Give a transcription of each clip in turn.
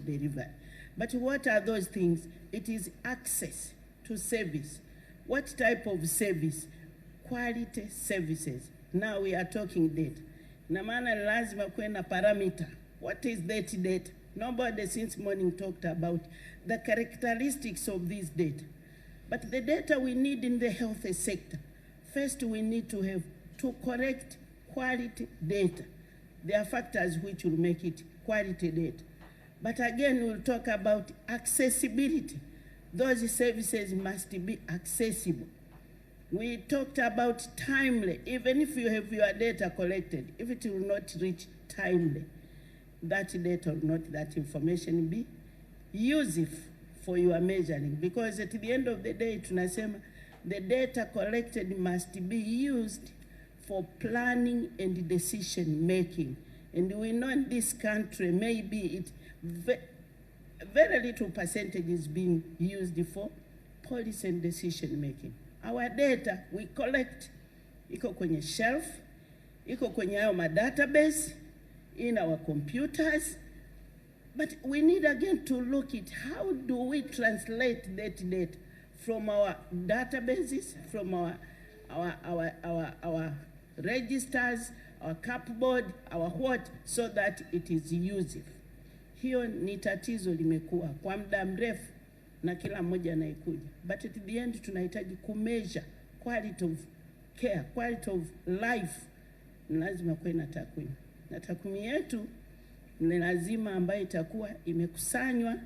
delivery. But what are those things? It is access to service. What type of service? Quality services. Now we are talking data. Na maana lazima kuwe na parameter. What is that data? Nobody since morning talked about the characteristics of this data. But the data we need in the health sector, first we need to have to collect quality data. There are factors which will make it quality data. But again, we'll talk about accessibility. Those services must be accessible. We talked about timely. Even if you have your data collected, if it will not reach timely, that data will not, that information be useful for your measuring. Because at the end of the day, tunasema, the data collected must be used for planning and decision making. And we know in this country, maybe it very little percentage is being used for policy and decision making. Our data we collect, iko kwenye shelf, iko kwenye hayo database, in our computers. But we need again to look at how do we translate that data from our databases, from our registers, our cupboard, our what, so that it is useful. Hiyo ni tatizo limekuwa kwa muda mrefu na kila mmoja anaikuja. But at the end tunahitaji kumeasure quality of care, quality of life. Lazima kuwe na takwimu. Na takwimu yetu ni lazima ambayo itakuwa imekusanywa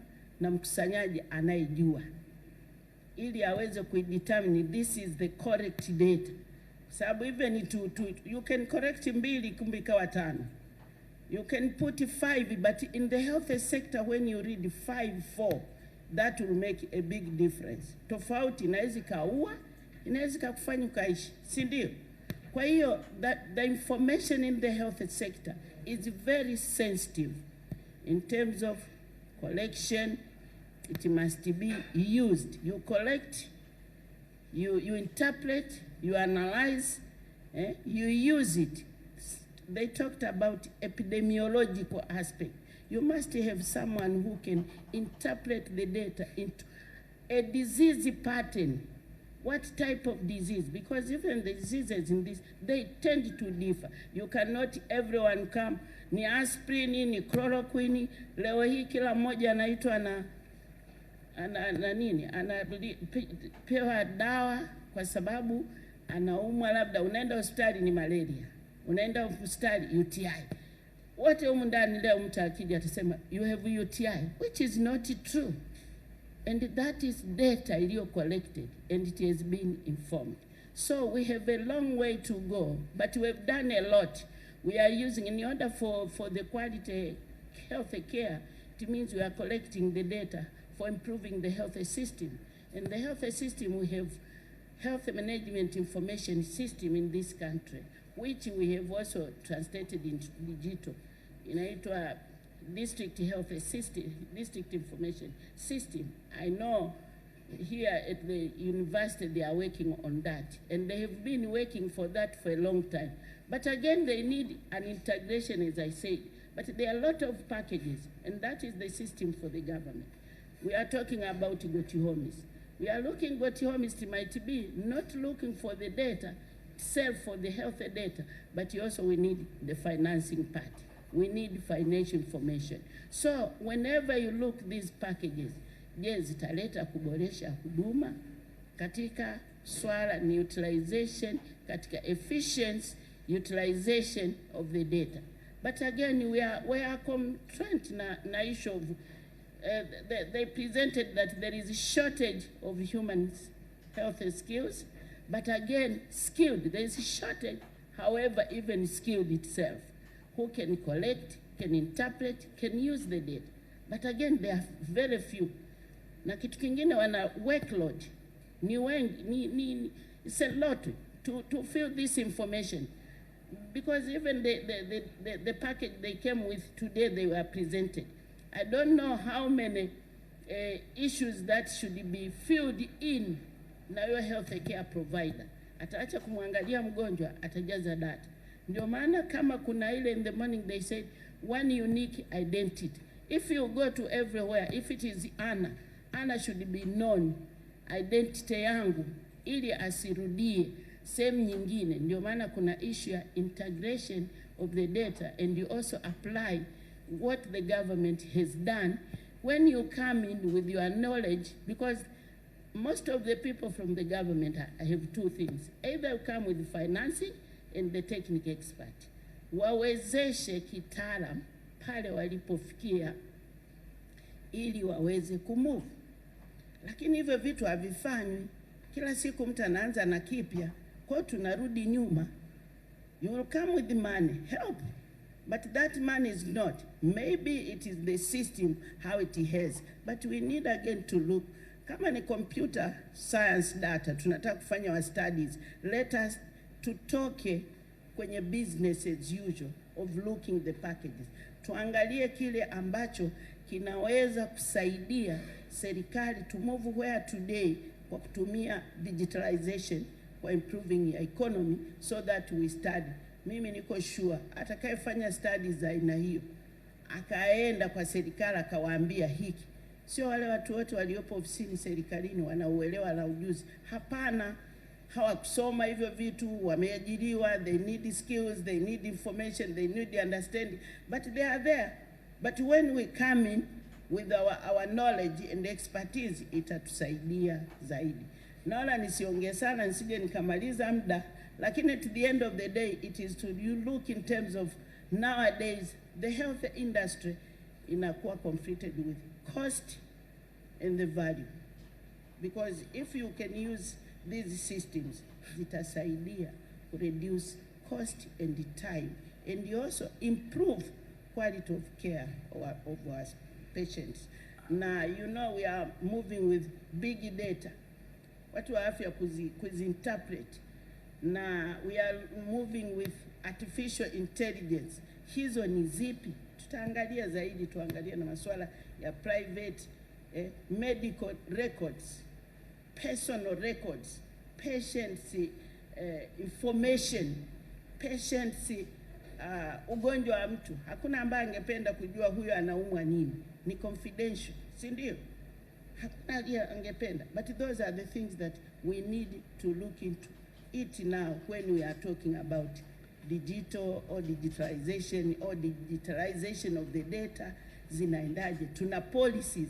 na mkusanyaji anayejua, ili aweze kuidetermine this is the correct data. Sababu even you can correct 2 kumbe ikawa 5. You can put 5, but in the health sector when you read 5, 4, that will make a big difference. Tofauti inaweza kaua, inaweza kufanya ukaishi, si ndio? Kwa hiyo the information in the health sector is very sensitive in terms of collection. It must be used. You collect, you interpret, you analyze, you use it. They talked about epidemiological aspect. You must have someone who can interpret the data into a disease pattern. What type of disease? Because even the diseases in this, they tend to differ. You cannot everyone come, ni aspirin, ni chloroquine, leo hii kila mmoja anaitwa na nini? Anapewa dawa kwa sababu anaumwa, labda unaenda hospitali ni malaria. Unaenda hospitali UTI. Wote humu ndani leo mtu akija atasema you have UTI, which is not true. And that is data iliyo collected and it has been informed. So we have a long way to go, but we have done a lot. We are using, in order for the quality health care, it means we are collecting the data for improving the health system. And the health system, we have health management information system in this country, which we have also translated into digital. Inaitwa district health system, district information system. I know here at the university they are working on that, and they have been working for that for a long time. But again, they need an integration, as I said. But there are a lot of packages, and that is the system for the government. We are talking about Gotihomis. We are looking, Gotihomis might be not looking for the data itself, for the health data, but also we need the financing part. We need financial information. So whenever you look these packages, yes, zitaleta kuboresha huduma katika swala ni utilization, katika efficient utilization of the data. But again, we are constrained na issue of, they presented that there is a shortage of human health skills, but again, skilled, there is a shortage, however, even skilled itself, who can collect, can interpret, can use the data. But again, there are very few. Na kitu kingine wana workload. Ni wengi, it's a lot to fill this information. Because even the package they came with today, they were presented. I don't know how many issues that should be filled in na your health care provider. Ataacha kumwangalia mgonjwa, atajaza data. Ndio maana kama kuna ile in the morning they said one unique identity. If you go to everywhere, if it is Anna should be known, identity yangu, ili asirudie sehemu nyingine. Ndio maana kuna issue ya integration of the data, and you also apply what the government has done when you come in with your knowledge, because most of the people from the government have two things. Either you come with financing and the technical expert. Wawezeshe kitaalam pale walipofikia ili waweze kumove. Lakini hivyo vitu havifanywi. Kila siku mtu anaanza na kipya, kwa tunarudi nyuma. You will come with the money, help. But that money is not. Maybe it is the system, how it has. But we need again to look. Kama ni computer science data, tunataka kufanya wa studies. Let us tutoke kwenye business as usual of looking the packages. Tuangalie kile ambacho kinaweza kusaidia serikali to move where today kwa kutumia digitalization for improving your economy so that we study. Mimi niko sure atakayefanya studies za aina hiyo akaenda kwa serikali akawaambia hiki, sio wale watu wote waliopo ofisini serikalini wanauelewa na ujuzi. Hapana, hawakusoma hivyo vitu, wameajiriwa, they need skills, they need information, they need understanding, but they are there. But when we come in with our knowledge and expertise, itatusaidia zaidi. Naona nisiongee sana nisije nikamaliza muda, lakini to the end of the day it is to you look in terms of nowadays the health industry inakuwa confronted with cost and the value, because if you can use these systems zitasaidia to reduce cost and time, and you also improve quality of care of our patients. Now, you know, we are moving with big data. Watu wa afya kuzinterpret. Na we are moving with artificial intelligence. Hizo ni zipi? Tutaangalia zaidi, tuangalia na masuala ya private medical records, personal records, patients information, patients ugonjwa wa mtu. Hakuna ambaye angependa kujua huyo anaumwa nini. Ni confidential, si ndio? Hakuna angependa. But those are the things that we need to look into it now when we are talking about digital or digitalization of the data. Zinaendaje? Tuna policies,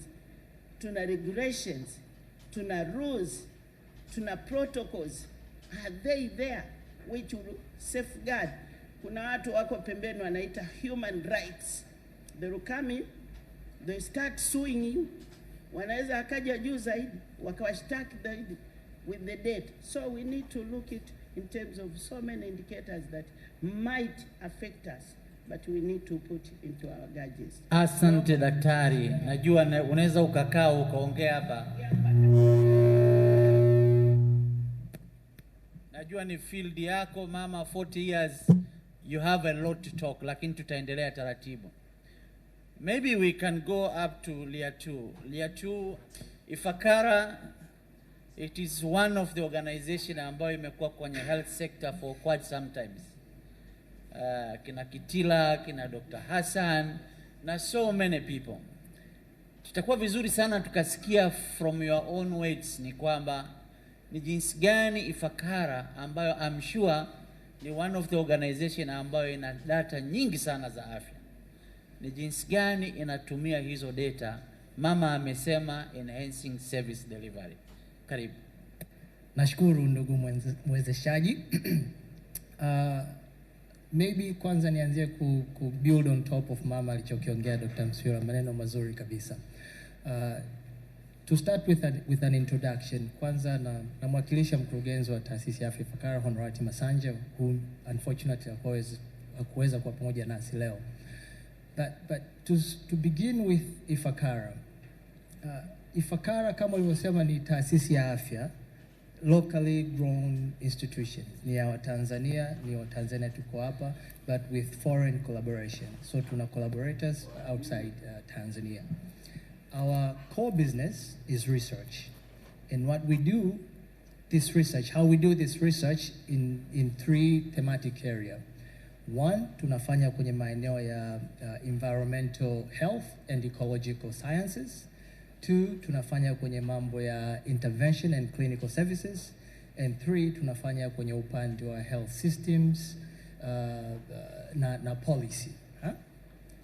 tuna regulations, tuna rules, tuna protocols. Are they there which will safeguard? Kuna watu wako pembeni wanaita human rights. They will come in, they start suing you. Wanaweza akaja juu zaidi, wakawashtaki zaidi with the data. So we need to look it in terms of so many indicators that might affect us, but we need to put into our gadgets. Asante daktari. Najua unaweza ukakaa ukaongea hapa. Najua ni field yako mama, 40 years, you have a lot to talk, lakini tutaendelea taratibu. Maybe we can go up to Layer 2. Layer 2, Ifakara, it is one of the organization ambayo imekuwa kwenye health sector for quite some times. Kina Kitila, kina Dr. Hassan, na so many people. Tutakuwa vizuri sana tukasikia from your own words ni kwamba ni jinsi gani Ifakara ambayo I'm sure ni one of the organization ambayo ina data nyingi sana za afya, ni jinsi gani inatumia hizo data. Mama amesema enhancing service delivery. Karibu. Nashukuru ndugu mwezeshaji. Maybe kwanza nianzie ku build on top of mama alichokiongea Dr. Mswira, maneno mazuri kabisa. To start with an introduction, kwanza na mwakilisha mkurugenzi wa taasisi ya afya Ifakara Honorati Masanja, who unfortunately hakuweza kuwa pamoja nasi leo. But to begin with Ifakara, Ifakara kama ulivyosema ni taasisi ya afya, locally grown institution. Ni ya Tanzania, tuko hapa, but with foreign collaboration. So tuna collaborators outside Tanzania. Our core business is research. And what we do, how we do this research in three thematic areas. One, tunafanya kwenye maeneo ya environmental health and ecological sciences. Two, tunafanya kwenye mambo ya intervention and clinical services. And three, tunafanya kwenye upande wa health systems na policy. Huh?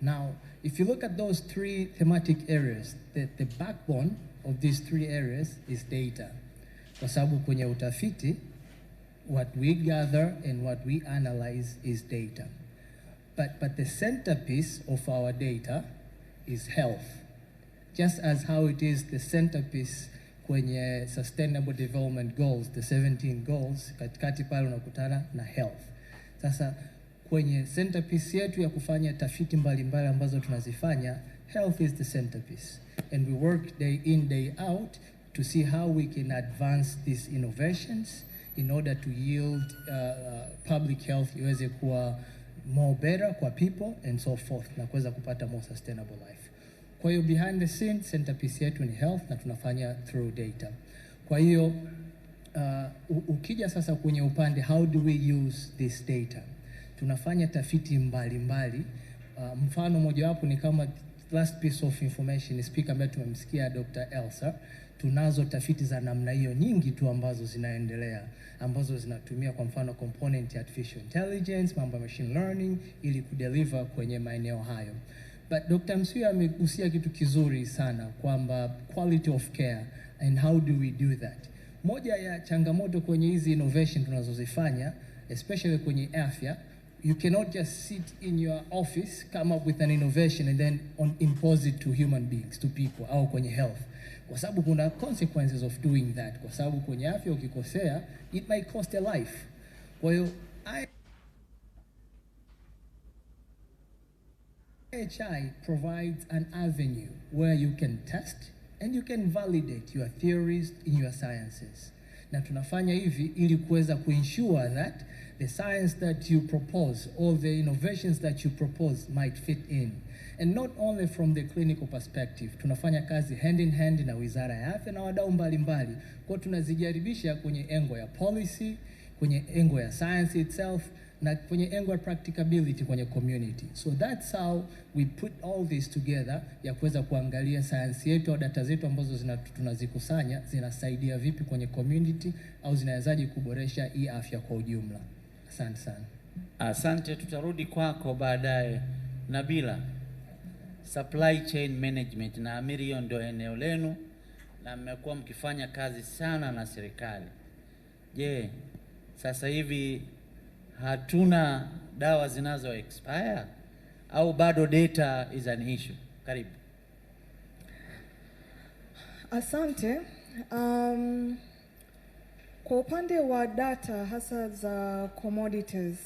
Now, if you look at those three thematic areas, the backbone of these three areas is data. Kwa sababu kwenye utafiti, what we gather and what we analyze is data. But the centerpiece of our data is health. Just as how it is the centerpiece kwenye Sustainable Development Goals, the 17 goals, katikati pale unakutana na health. Sasa kwenye centerpiece yetu ya kufanya tafiti mbalimbali ambazo tunazifanya, health is the centerpiece. And we work day in, day out to see how we can advance these innovations in order to yield public health iweze kuwa more better kwa people and so forth, na kuweza kupata more sustainable life. Kwa hiyo behind the scenes, centerpiece yetu ni health na tunafanya through data. Kwa hiyo ukija sasa kwenye upande how do we use this data? Tunafanya tafiti mbalimbali. Mfano mojawapo ni kama last piece of information, speaker ambaye tumemsikia Dr. Elsa. Tunazo tafiti za namna hiyo nyingi tu ambazo zinaendelea, ambazo zinatumia kwa mfano component ya artificial intelligence, mambo ya machine learning ili kudeliver kwenye maeneo hayo. But Dr. Msuya amegusia kitu kizuri sana kwamba quality of care and how do we do that. Moja ya changamoto kwenye hizi innovation tunazozifanya, especially kwenye afya, you cannot just sit in your office, come up with an innovation and then impose it to human beings, to people, au kwenye health. Kwa sababu kuna consequences of doing that. Kwa sababu kwenye afya ukikosea, it might cost a life. Kwa hiyo IHI provides an avenue where you can test and you can validate your theories in your sciences. Na tunafanya hivi ili kuweza kuensure that the science that you propose, all the innovations that you propose might fit in. And not only from the clinical perspective, tunafanya kazi hand in hand na Wizara ya Afya na wadau mbalimbali. Kwa tunazijaribisha kwenye engo ya policy, kwenye engo ya science itself, na kwenye engo ya practicability kwenye community. So that's how we put all this together ya kuweza kuangalia science yetu au data zetu ambazo tunazikusanya zinasaidia vipi kwenye community au zinawezaje kuboresha hii afya kwa ujumla. Asante sana. Asante, tutarudi kwako baadaye. Nabila, supply chain management, na hiyo ndio eneo lenu na mmekuwa mkifanya kazi sana na serikali. Je, sasa hivi hatuna dawa zinazo expire au bado data is an issue? Karibu. Asante. Kwa upande wa data hasa za commodities,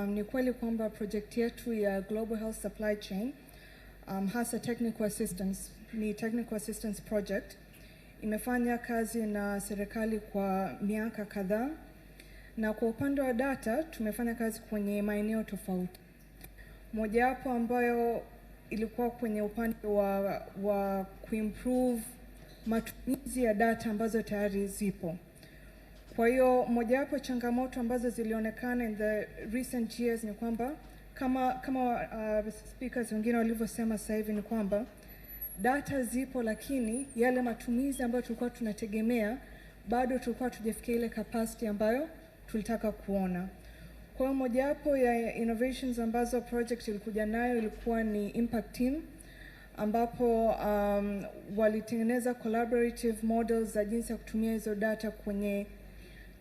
ni kweli kwamba project yetu ya Global Health Supply Chain, hasa technical assistance project, imefanya kazi na serikali kwa miaka kadhaa. Na kwa upande wa data tumefanya kazi kwenye maeneo tofauti. Mojawapo ambayo ilikuwa kwenye upande wa kuimprove matumizi ya data ambazo tayari zipo. Kwa hiyo mojawapo changamoto ambazo zilionekana in the recent years ni kwamba kama speakers wengine walivyosema sasa hivi ni kwamba data zipo, lakini yale matumizi ambayo tulikuwa tunategemea bado tulikuwa tujafikia ile capacity ambayo tulitaka kuona. Kwa hiyo mojawapo ya innovations ambazo project ilikuja nayo ilikuwa ni impact team, ambapo walitengeneza collaborative models za jinsi ya kutumia hizo data kwenye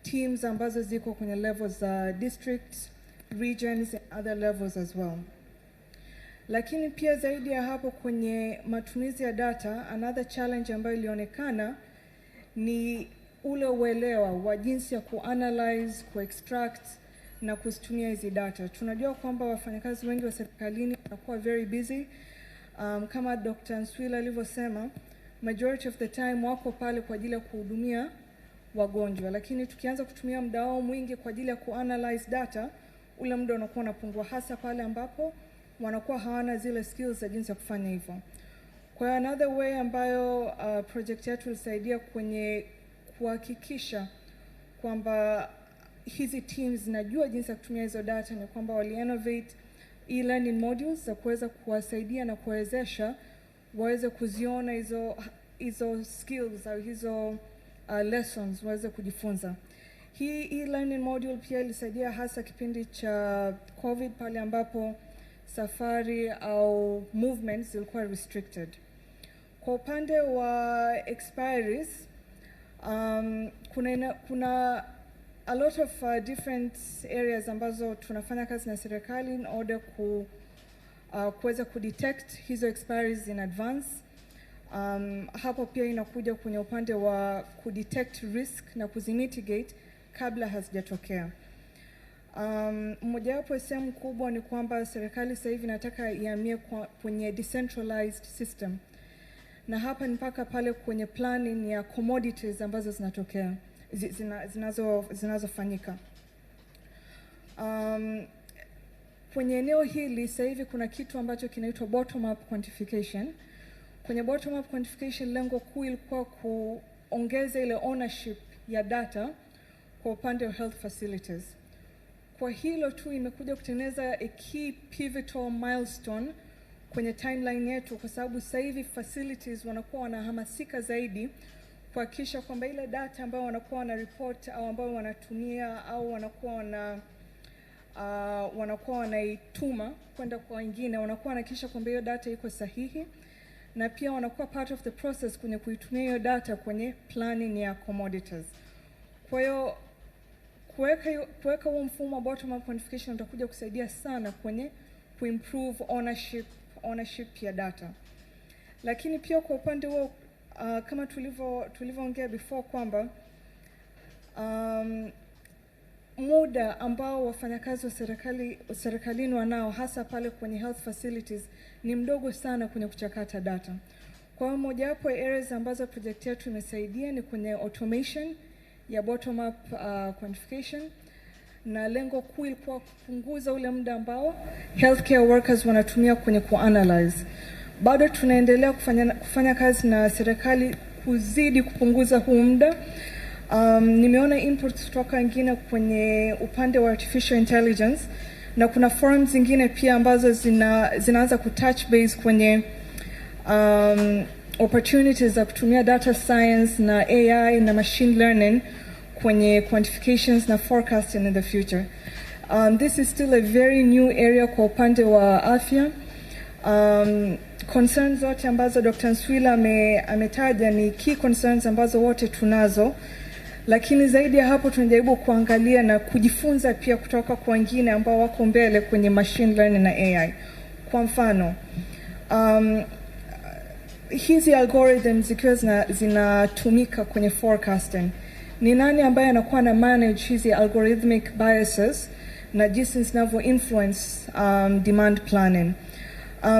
teams ambazo ziko kwenye levels za districts, regions and other levels as well. Lakini pia zaidi ya hapo kwenye matumizi ya data, another challenge ambayo ilionekana ni ule uelewa wa jinsi ya kuanalyze, kuextract na kuzitumia hizi data. Tunajua kwamba wafanyakazi wengi wa serikalini wanakuwa very busy. Kama Dr. Nswila alivyosema, majority of the time wako pale kwa ajili ya kuhudumia wagonjwa, lakini tukianza kutumia muda wao mwingi kwa ajili ya kuanalyze data, ule muda unakuwa unapungua, hasa pale ambapo wanakuwa hawana zile skills za jinsi ya kufanya hivyo. Kwa hiyo another way ambayo project yetu ilisaidia kwenye kuhakikisha kwamba hizi teams zinajua jinsi ya kutumia hizo data ni kwamba wali-innovate e-learning modules za kuweza kuwasaidia na kuwezesha waweze kuziona hizo skills au hizo lessons waweze kujifunza. Hii e-learning module pia ilisaidia hasa kipindi cha COVID pale ambapo safari au movements zilikuwa restricted. Kwa upande wa expiries, kuna a lot of different areas ambazo tunafanya kazi na serikali in order kuweza kudetect hizo expiries in advance. Hapo pia inakuja kwenye upande wa kudetect risk na kuzimitigate kabla hazijatokea. Mojawapo sehemu kubwa ni kwamba serikali sasa hivi inataka ihamie kwenye decentralized system. Na hapa ni mpaka pale kwenye planning ya commodities ambazo zinatokea, zinazofanyika. Kwenye eneo hili sasa hivi kuna kitu ambacho kinaitwa bottom up quantification. Kwenye bottom up quantification lengo kuu ilikuwa kuongeza ile ownership ya data kwa upande wa health facilities. Kwa hilo tu imekuja kutengeneza a key pivotal milestone kwenye timeline yetu, kwa sababu sasa hivi facilities wanakuwa wanahamasika zaidi kuhakikisha kwamba ile data ambayo wanakuwa wana report au ambayo wanatumia au wanakuwa wanaituma kwenda kwa wengine, wanakuwa wanahakikisha kwamba hiyo data iko sahihi, na pia wanakuwa part of the process kwenye kuitumia hiyo data kwenye planning ya commodities. Kwa hiyo kuweka huo mfumo wa bottom up quantification utakuja kusaidia sana kwenye kuimprove ownership ya data. Lakini pia kwa upande huo kama tulivyoongea before kwamba muda ambao wafanyakazi wa serikalini wanao hasa pale kwenye health facilities ni mdogo sana kwenye kuchakata data. Kwa hiyo mojawapo areas ambazo project yetu imesaidia ni kwenye automation ya bottom up quantification, na lengo kuu ilikuwa kupunguza ule muda ambao healthcare workers wanatumia kwenye kuanalyze. Bado tunaendelea kufanya kazi na serikali kuzidi kupunguza huu muda. Nimeona inputs kutoka wengine kwenye upande wa artificial intelligence, na kuna forums zingine pia ambazo zinaanza kutouch base kwenye opportunities za kutumia data science na AI na machine learning kwenye quantifications na forecasting in the future. This is still a very new area kwa upande wa afya. Concerns zote ambazo Dr. Nswila ametaja ni key concerns ambazo wote tunazo, lakini zaidi ya hapo tunajaribu kuangalia na kujifunza pia kutoka kwa wengine ambao wako mbele kwenye machine learning na AI. Kwa mfano, hizi algorithms zikiwa zinatumika kwenye forecasting, ni nani ambaye anakuwa na manage hizi algorithmic biases na jinsi zinavyo influence demand planning.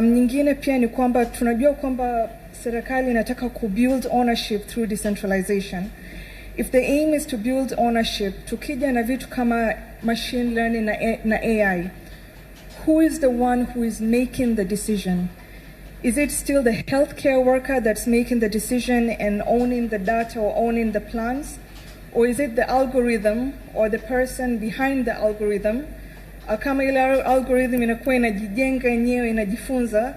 Nyingine pia ni kwamba tunajua kwamba serikali inataka kubuild ownership through decentralization. If the aim is to build ownership, tukija na vitu kama machine learning na AI, who is the one who is making the decision? Is it still the healthcare worker that's making the decision and owning the data or owning the plans? Or is it the algorithm or the person behind the algorithm? Kama ile algorithm inakuwa inajijenga yenyewe, inajifunza,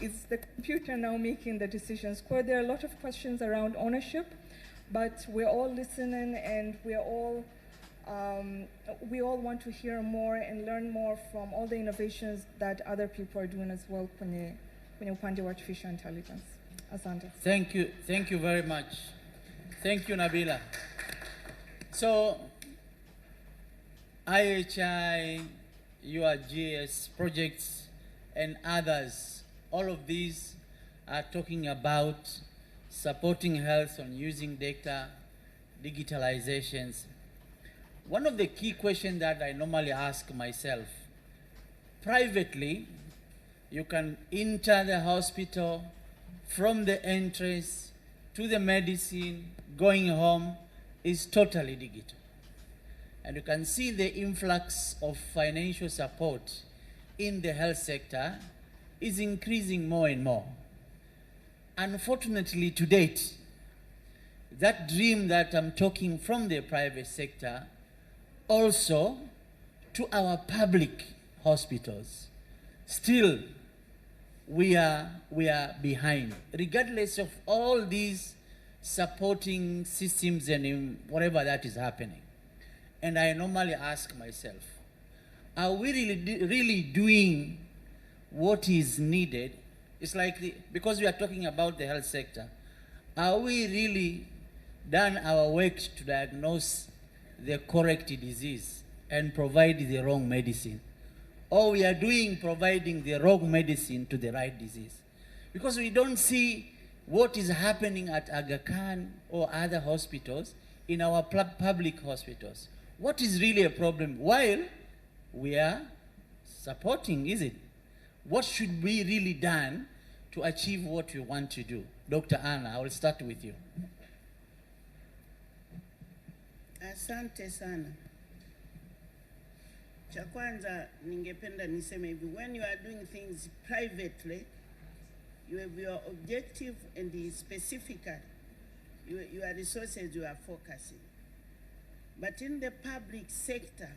is the computer now making the decisions? There are a lot of questions around ownership, but we're all listening, and we all want to hear more and learn more from all the innovations that other people are doing as well kwenye upande wa artificial intelligence. Asante. Thank you very much. Thank you, Nabila. So, IHI, URGS projects, and others, all of these are talking about supporting health on using data, digitalizations. One of the key questions that I normally ask myself, privately, you can enter the hospital from the entrance to the medicine, going home, is totally digital. And you can see the influx of financial support in the health sector is increasing more and more. Unfortunately, to date, that dream that I'm talking from the private sector also to our public hospitals. Still, we are behind, regardless of all these supporting systems and whatever that is happening. And I normally ask myself, are we really doing what is needed? It's like, because we are talking about the health sector, are we really done our work to diagnose the correct disease and provide the wrong medicine? Or we are providing the wrong medicine to the right disease? Because we don't see what is happening at Aga Khan or other hospitals in our public hospitals. What is really a problem? While we are supporting, is it? What should be really done to achieve what we want to do? Dr. Anna, I will start with you. Asante sana. Cha kwanza ningependa niseme hivi, when you are doing things privately, you have your objective and specifically your resources you are focusing. But in the public sector,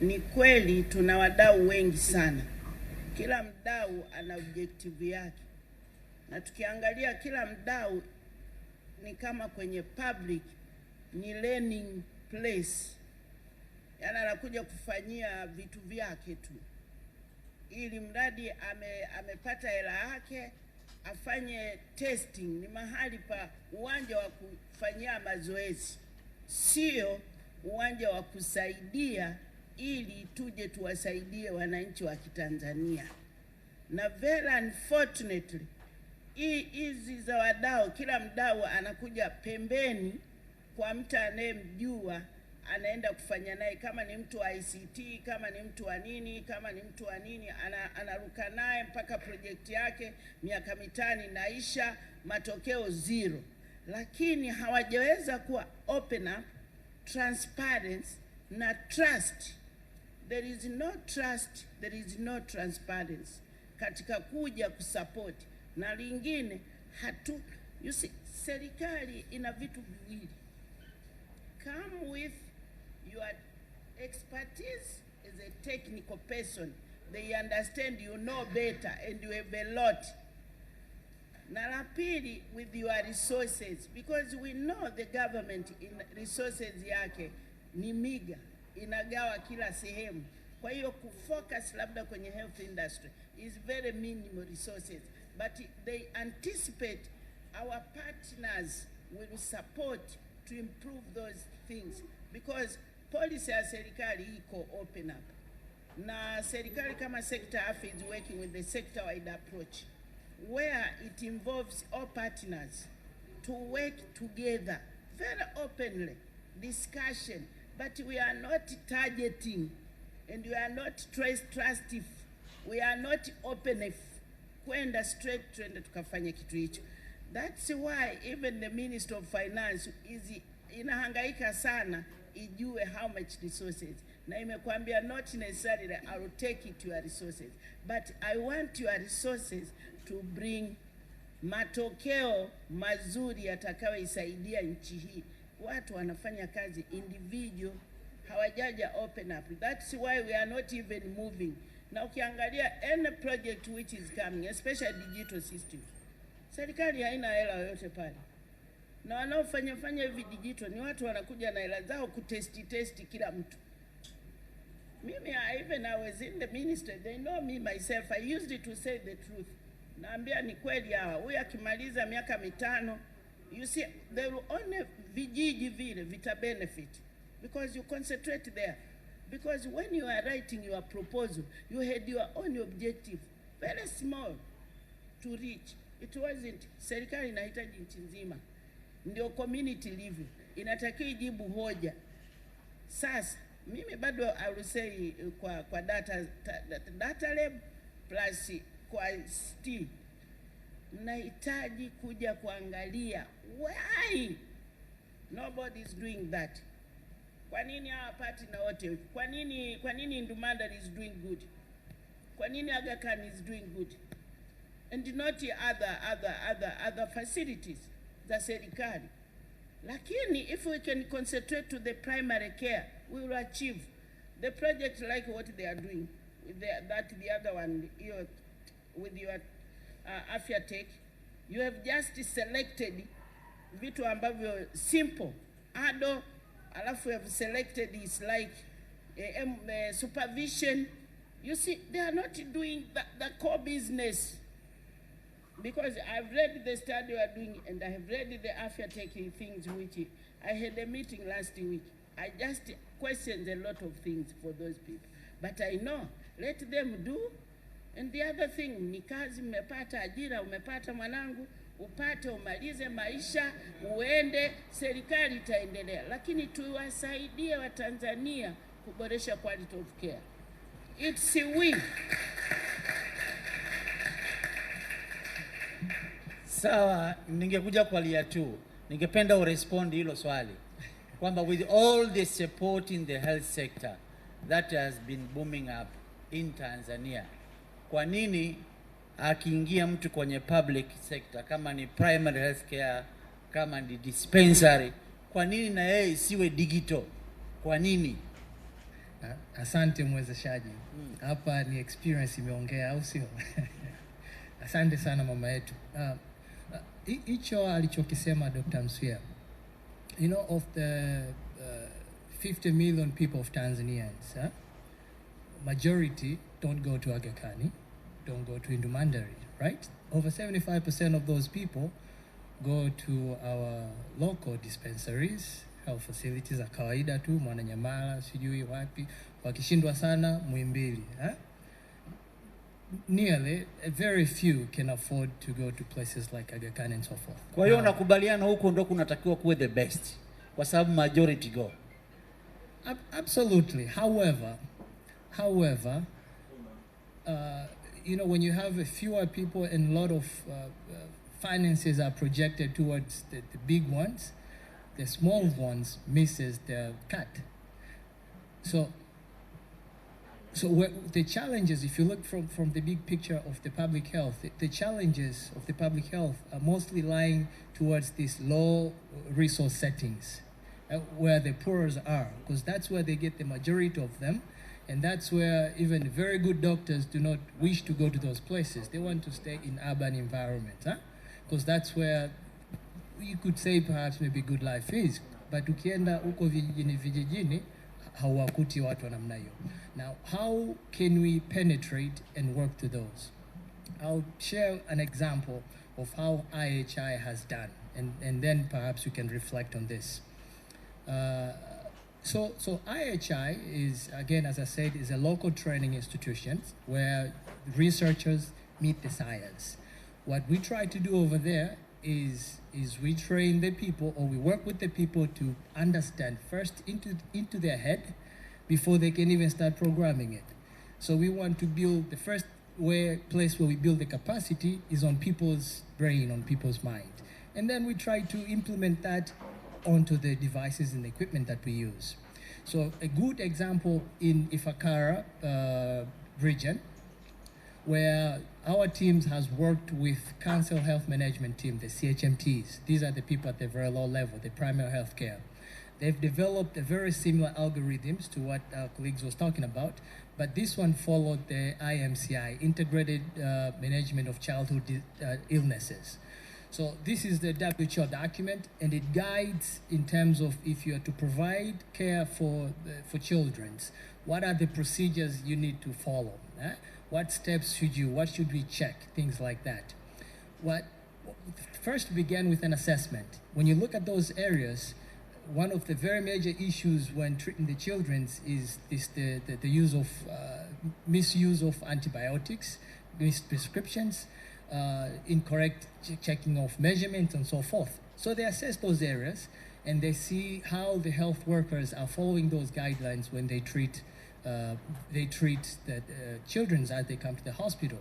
ni kweli tuna wadau wengi sana. Kila mdau ana objective yake. Na tukiangalia kila mdau ni kama kwenye public ni learning place. Yana anakuja kufanyia vitu vyake tu. Ili mradi amepata hela yake afanye testing, ni mahali pa uwanja wa kufanyia mazoezi. Sio uwanja wa kusaidia ili tuje tuwasaidie wananchi wa Kitanzania. Na very unfortunately, hizi za wadau, kila mdau anakuja pembeni kwa mtu anayemjua, anaenda kufanya naye, kama ni mtu wa ICT, kama ni mtu wa nini, kama ni mtu wa nini, anaruka naye mpaka project yake miaka 5 inaisha, matokeo zero. Lakini hawajaweza kuwa open up, transparency na trust. There is no trust, there is no transparency katika kuja kusupport. Na lingine you see, serikali ina vitu viwili. Come with your expertise as a technical person. They understand you know better and you have a lot. Na la pili, with your resources, because we know the government in resources yake ni miga, inagawa kila sehemu. Kwa hiyo kufocus labda kwenye health industry is very minimal resources, but they anticipate our partners will support to improve those things, because policy ya serikali iko open up. Na serikali kama sector afya is working with the sector-wide approach, where it involves all partners to work together very openly, discussion, but we are not targeting and we are not trustive, we are not open if kwenda straight trend tukafanya kitu hicho. That's why even the Minister of Finance inahangaika sana ijue how much resources. Na imekuambia not necessarily I will take it to your resources, but I want your resources to bring matokeo mazuri yatakayoisaidia nchi hii. Watu wanafanya kazi individual, hawajaja open up. That's why we are not even moving. Na ukiangalia any project which is coming, especially digital system, serikali haina hela yoyote pale. Na wanaofanya hivi digital ni watu wanakuja na hela zao kutesti kila mtu. Mimi I was in the ministry, they know me myself, I used it to say the truth. Naambia ni kweli hawa, huyu akimaliza miaka 5, you see, they will only vijiji vile vita benefit, because you concentrate there. Because when you are writing your proposal, you had your own objective, very small to reach. It wasn't, serikali inahitaji nchi nzima. Ndio community living, inatakiwa ijibu hoja. Sasa, mimi bado I will say kwa data lab plus kwa ST, nahitaji kuja kuangalia why nobody is doing that. Kwa nini hawa partner wote? Kwa nini Ndumanda is doing good? Kwa nini Aga Khan is doing good? And not other facilities za serikali. Lakini if we can concentrate to the primary care, we will achieve the project like what they are doing with the other one, with your Afya Tech. You have just selected vitu ambavyo simple ado, alafu you have selected is like supervision. You see, they are not doing the core business. Because I've read the study we are doing, and I have read the Afya Tech things, which I had a meeting last week. I just questioned a lot of things for those people. But I know, let them do. And the other thing, ni kazi, umepata ajira, umepata mwanangu, upate, umalize maisha, uende, serikali itaendelea. Lakini tuwasaidie wa Tanzania kuboresha quality of care. It's a win. Sawa, ningekuja kwa lia tu. Ningependa urespond hilo swali. Kwamba with all the support in the health sector that has been booming up in Tanzania, kwa nini akiingia mtu kwenye public sector, kama ni primary health care, kama ni dispensary, kwa nini na yeye isiwe digital? Kwa nini? Asante mwezeshaji. Hapa ni experience imeongea, au sio? Asante sana mama yetu. Hicho alichokisema Dr. Msuya, you know, of the 50 million people of Tanzanians, majority don't go to Aga Khan, don't go to Indumandari, right? Over 75% of those people go to our local dispensaries, health facilities za kawaida tu, Mwananyamala, sijui wapi, wakishindwa sana Muhimbili. Nearly, very few can afford to go to places like Aga Khan and so forth. Kwa hiyo nakubaliana huko ndo kunatakiwa kuwe the best, kwa sababu majority go. Absolutely. However, you know, when you have fewer people and a lot of finances are projected towards the big ones, the small ones misses the cut. So the challenges, if you look from the big picture of the public health, the challenges of the public health are mostly lying towards these low resource settings, where the poorers are, because that's where they get the majority of them, and that's where even very good doctors do not wish to go to those places. They want to stay in urban environments, because that's where you could say perhaps maybe good life is, but ukienda uko vijijini hawakuti watu namna hiyo. Now, how can we penetrate and work to those? I'll share an example of how IHI has done, and then perhaps you can reflect on this. So IHI is, again, as I said, is a local training institution where researchers meet the science. What we try to do over there is we train the people, or we work with the people to understand first into their head before they can even start programming it. So we want to build, the first place where we build the capacity is on people's brain, on people's mind. And then we try to implement that onto the devices and the equipment that we use. So a good example in Ifakara region, where our teams has worked with Council Health Management Team, the CHMTs. These are the people at the very low level, the primary health care. They've developed a very similar algorithms to what our colleagues was talking about, but this one followed the IMCI, Integrated Management of Childhood Illnesses. So this is the WHO document, and it guides in terms of if you are to provide care for children, what are the procedures you need to follow? What steps what should we check? Things like that. What first began with an assessment. When you look at those areas, one of the very major issues when treating the children is the use of misuse of antibiotics, misprescriptions, incorrect checking of measurements, and so forth. So they assess those areas, and they see how the health workers are following those guidelines when they treat the children as they come to the hospital.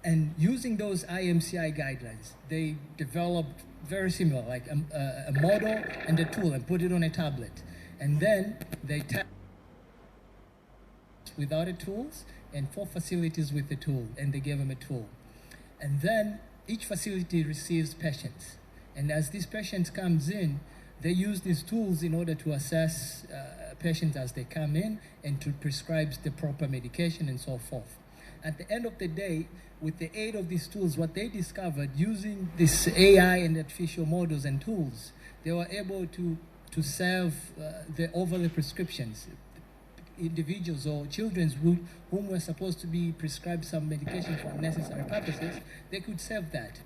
And using those IMCI guidelines, they developed very similar, like a model and a tool, and put it on a tablet. And then they test without the tools, and 4 facilities with the tool, and they gave them a tool. And then each facility receives patients. And as these patients comes in, They use these tools in order to assess patients as they come in and to prescribe the proper medication and so forth. At the end of the day, with the aid of these tools, what they discovered using this AI and artificial models and tools, they were able to save over the prescriptions. Individuals or children whom were supposed to be prescribed some medication for unnecessary purposes, they could save that.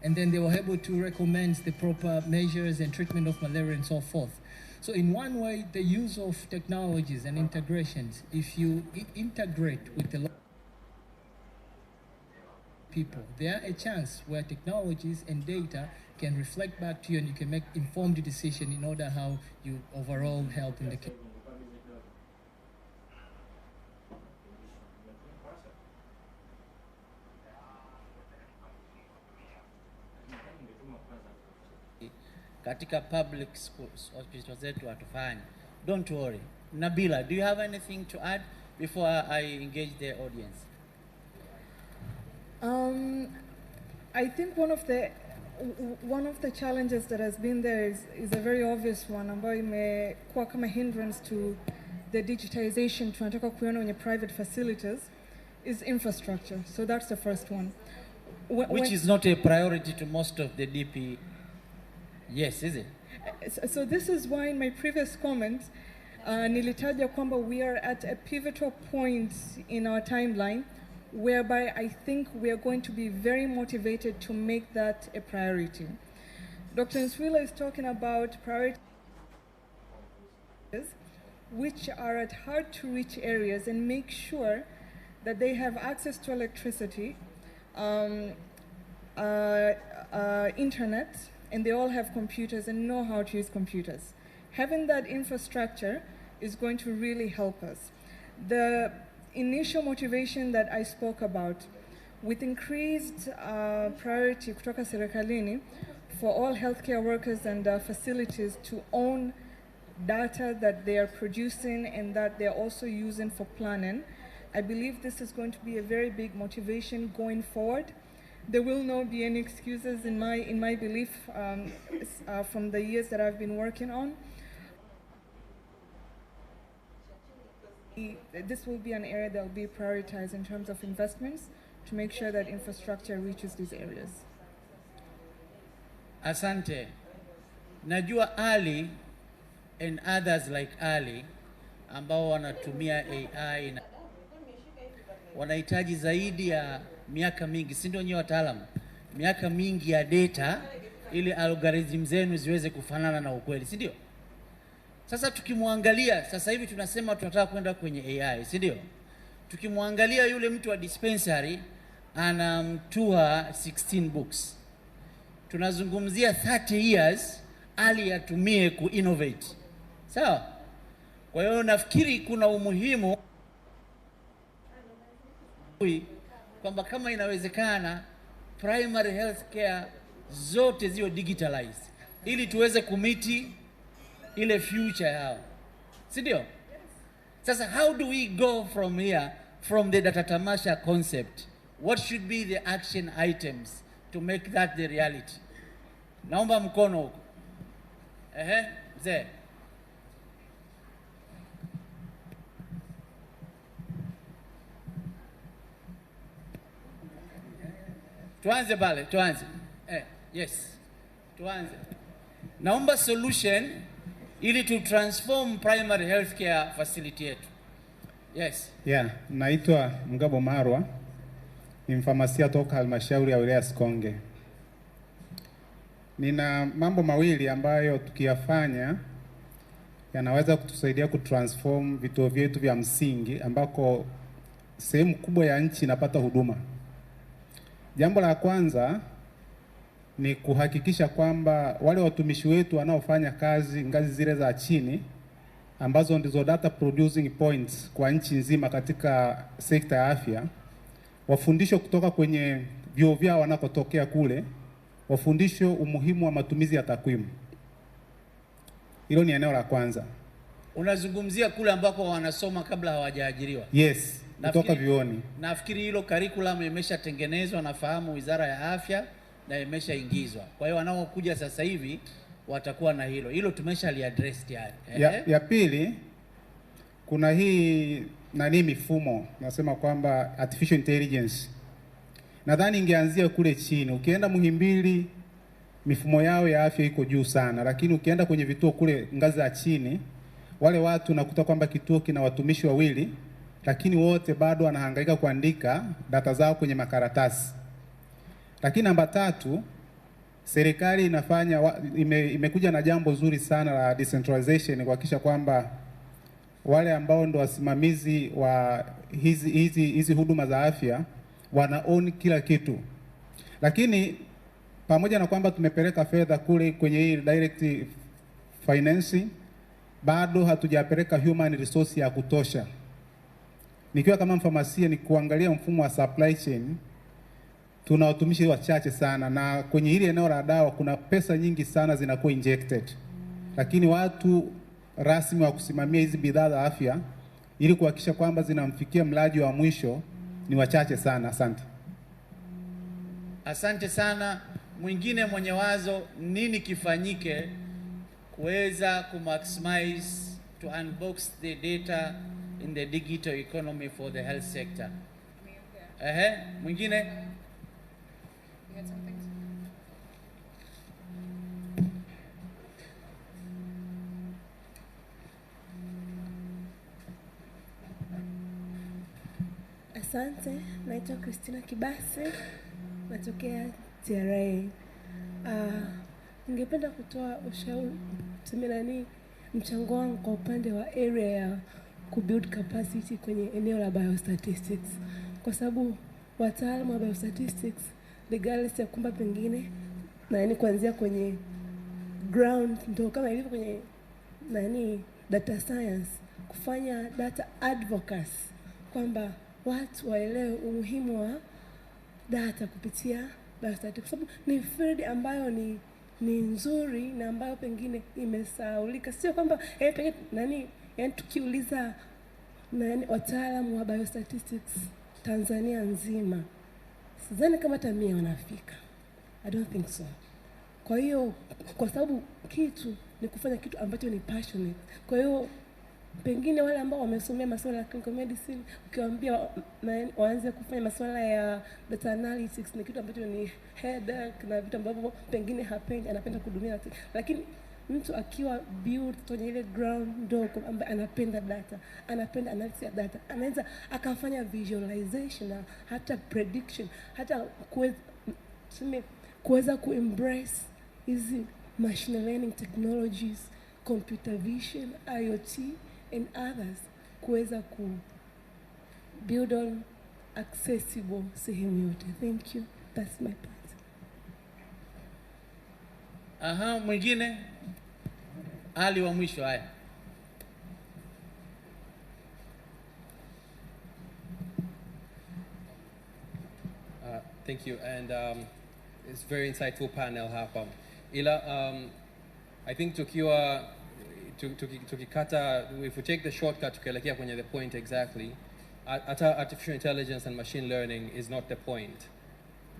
And then they were able to recommend the proper measures and treatment of malaria and so forth. So in one way, the use of technologies and integrations, if you integrate with the people, there are a chance where technologies and data can reflect back to you and you can make informed decision in order how you overall help in the case. Katika public schools, hospitals zetu hatufanya. Don't worry. Nabila, do you have anything to add before I engage the audience? I think one of the challenges that has been there is a very obvious one, ambayo imekuwa kama hindrance to the digitization tunataka kuona kwenye private facilities, is infrastructure. So that's the first one. Which is not a priority to most of the DP. Yes, is it? So this is why in my previous comment, nilitaja kwamba we are at a pivotal point in our timeline whereby I think we are going to be very motivated to make that a priority. Dr. Nswila is talking about priorities which are at hard to reach areas and make sure that they have access to electricity, internet, and they all have computers and know how to use computers. Having that infrastructure is going to really help us. The initial motivation that I spoke about, with increased priority kutoka serikalini for all healthcare workers and facilities to own data that they are producing and that they're also using for planning, I believe this is going to be a very big motivation going forward. There will not be any excuses in my belief from the years that I've been working on. This will be an area that will be prioritized in terms of investments to make sure that infrastructure reaches these areas. Asante. Najua Ali and others like Ali ambao wanatumia AI na wanahitaji zaidi ya miaka mingi, si ndio nyewe wataalamu? Miaka mingi ya data ili algorithm zenu ziweze kufanana na ukweli, si ndio? Sasa tukimwangalia, sasa hivi tunasema tunataka kwenda kwenye AI, si ndio? Tukimwangalia yule mtu wa dispensary anamtua 16 books. Tunazungumzia 30 years Ali yatumie ku-innovate. Sawa? Kwa hiyo nafikiri kuna umuhimu kwamba kama inawezekana primary health care zote ziwe digitalized ili tuweze kumiti ile future yao, si ndio? Sasa how do we go from here, from the data Tamasha concept? What should be the action items to make that the reality? Naomba mkono huko. Mzee. Tuanze pale, tuanze. Yes. Tuanze. Naomba solution ili to transform primary healthcare facility yetu. Yes. Yeah, naitwa Mgabo Marwa. Ni mfamasia toka halmashauri ya wilaya Sikonge. Nina mambo mawili ambayo tukiyafanya yanaweza kutusaidia kutransform vituo vyetu vya msingi ambako sehemu kubwa ya nchi inapata huduma. Jambo la kwanza ni kuhakikisha kwamba wale watumishi wetu wanaofanya kazi ngazi zile za chini ambazo ndizo data producing points kwa nchi nzima katika sekta ya afya wafundishwe kutoka kwenye vyuo vyao wanakotokea kule, wafundishwe umuhimu wa matumizi ya takwimu. Hilo ni eneo la kwanza. Unazungumzia kule ambako wanasoma kabla hawajaajiriwa? Yes, kutoka vyuoni. Nafikiri hilo curriculum imeshatengenezwa, nafahamu Wizara ya Afya na imeshaingizwa. Kwa hiyo wanaokuja sasa hivi watakuwa na hilo tumesha liaddress tayari. Ya pili, kuna hii mifumo nasema kwamba artificial intelligence. Nadhani ingeanzia kule chini. Ukienda Muhimbili mifumo yao ya afya iko juu sana, lakini ukienda kwenye vituo kule ngazi ya chini, wale watu nakuta kwamba kituo kina watumishi wawili, lakini wote bado wanahangaika kuandika data zao kwenye makaratasi. Lakini namba 3, serikali imekuja na jambo zuri sana la decentralization, kuhakikisha kwamba wale ambao ndo wasimamizi wa hizi huduma za afya wana own kila kitu. Lakini pamoja na kwamba tumepeleka fedha kule kwenye hii direct financing, bado hatujapeleka human resource ya kutosha. Nikiwa kama mfamasia ni kuangalia mfumo wa supply chain, tuna watumishi wachache sana, na kwenye hili eneo la dawa kuna pesa nyingi sana zinakuwa injected, lakini watu rasmi wa kusimamia hizi bidhaa za afya ili kuhakikisha kwamba zinamfikia mlaji wa mwisho ni wachache sana. Asante. Asante sana. Mwingine mwenye wazo, nini kifanyike kuweza kumaximize to unbox the data in the digital economy for the health sector? Mwingine? Asante, naitwa Christina Kibasi, natokea TRA. Ningependa kutoa ushauri, mchango wangu kwa upande wa area ya kubuild capacity kwenye eneo la biostatistics. Kwa sababu wataalamu wa biostatistics, regardless ya kwamba pengine kuanzia kwenye ground ndio kama ilivyo kwenye data science, kufanya data advocacy, kwamba watu waelewe umuhimu wa data kupitia biostatistics, kwa sababu ni field ambayo ni nzuri na ambayo pengine imesahaulika. Sio kwamba pengine tukiuliza wataalamu wa biostatistics Tanzania nzima, sidhani kama hata 100 wanafika. I don't think so. Kwa hiyo kwa sababu kitu ni kufanya kitu ambacho ni passionate. Kwa hiyo pengine wale ambao wamesomea masuala ya clinical medicine, ukiwaambia waanze kufanya masuala ya data analytics, ni kitu ambacho ni headache na vitu ambavyo pengine hapendi, anapenda kudumia. Lakini mtu akiwa build kwenye ile ground ndogo ambaye anapenda data, anapenda analysis ya data, anaweza akafanya visualization na hata prediction, hata kuweza kuembrace hizi machine learning technologies, computer vision, IoT and others, kuweza ku build on accessible sehemu yote. Thank you. That's my part. Mwingine? Ali wa mwisho. Haya. Thank you, and it's very insightful panel hapa. Ila I think tukikata, if we take the shortcut tukielekea kwenye the point exactly, artificial intelligence and machine learning is not the point.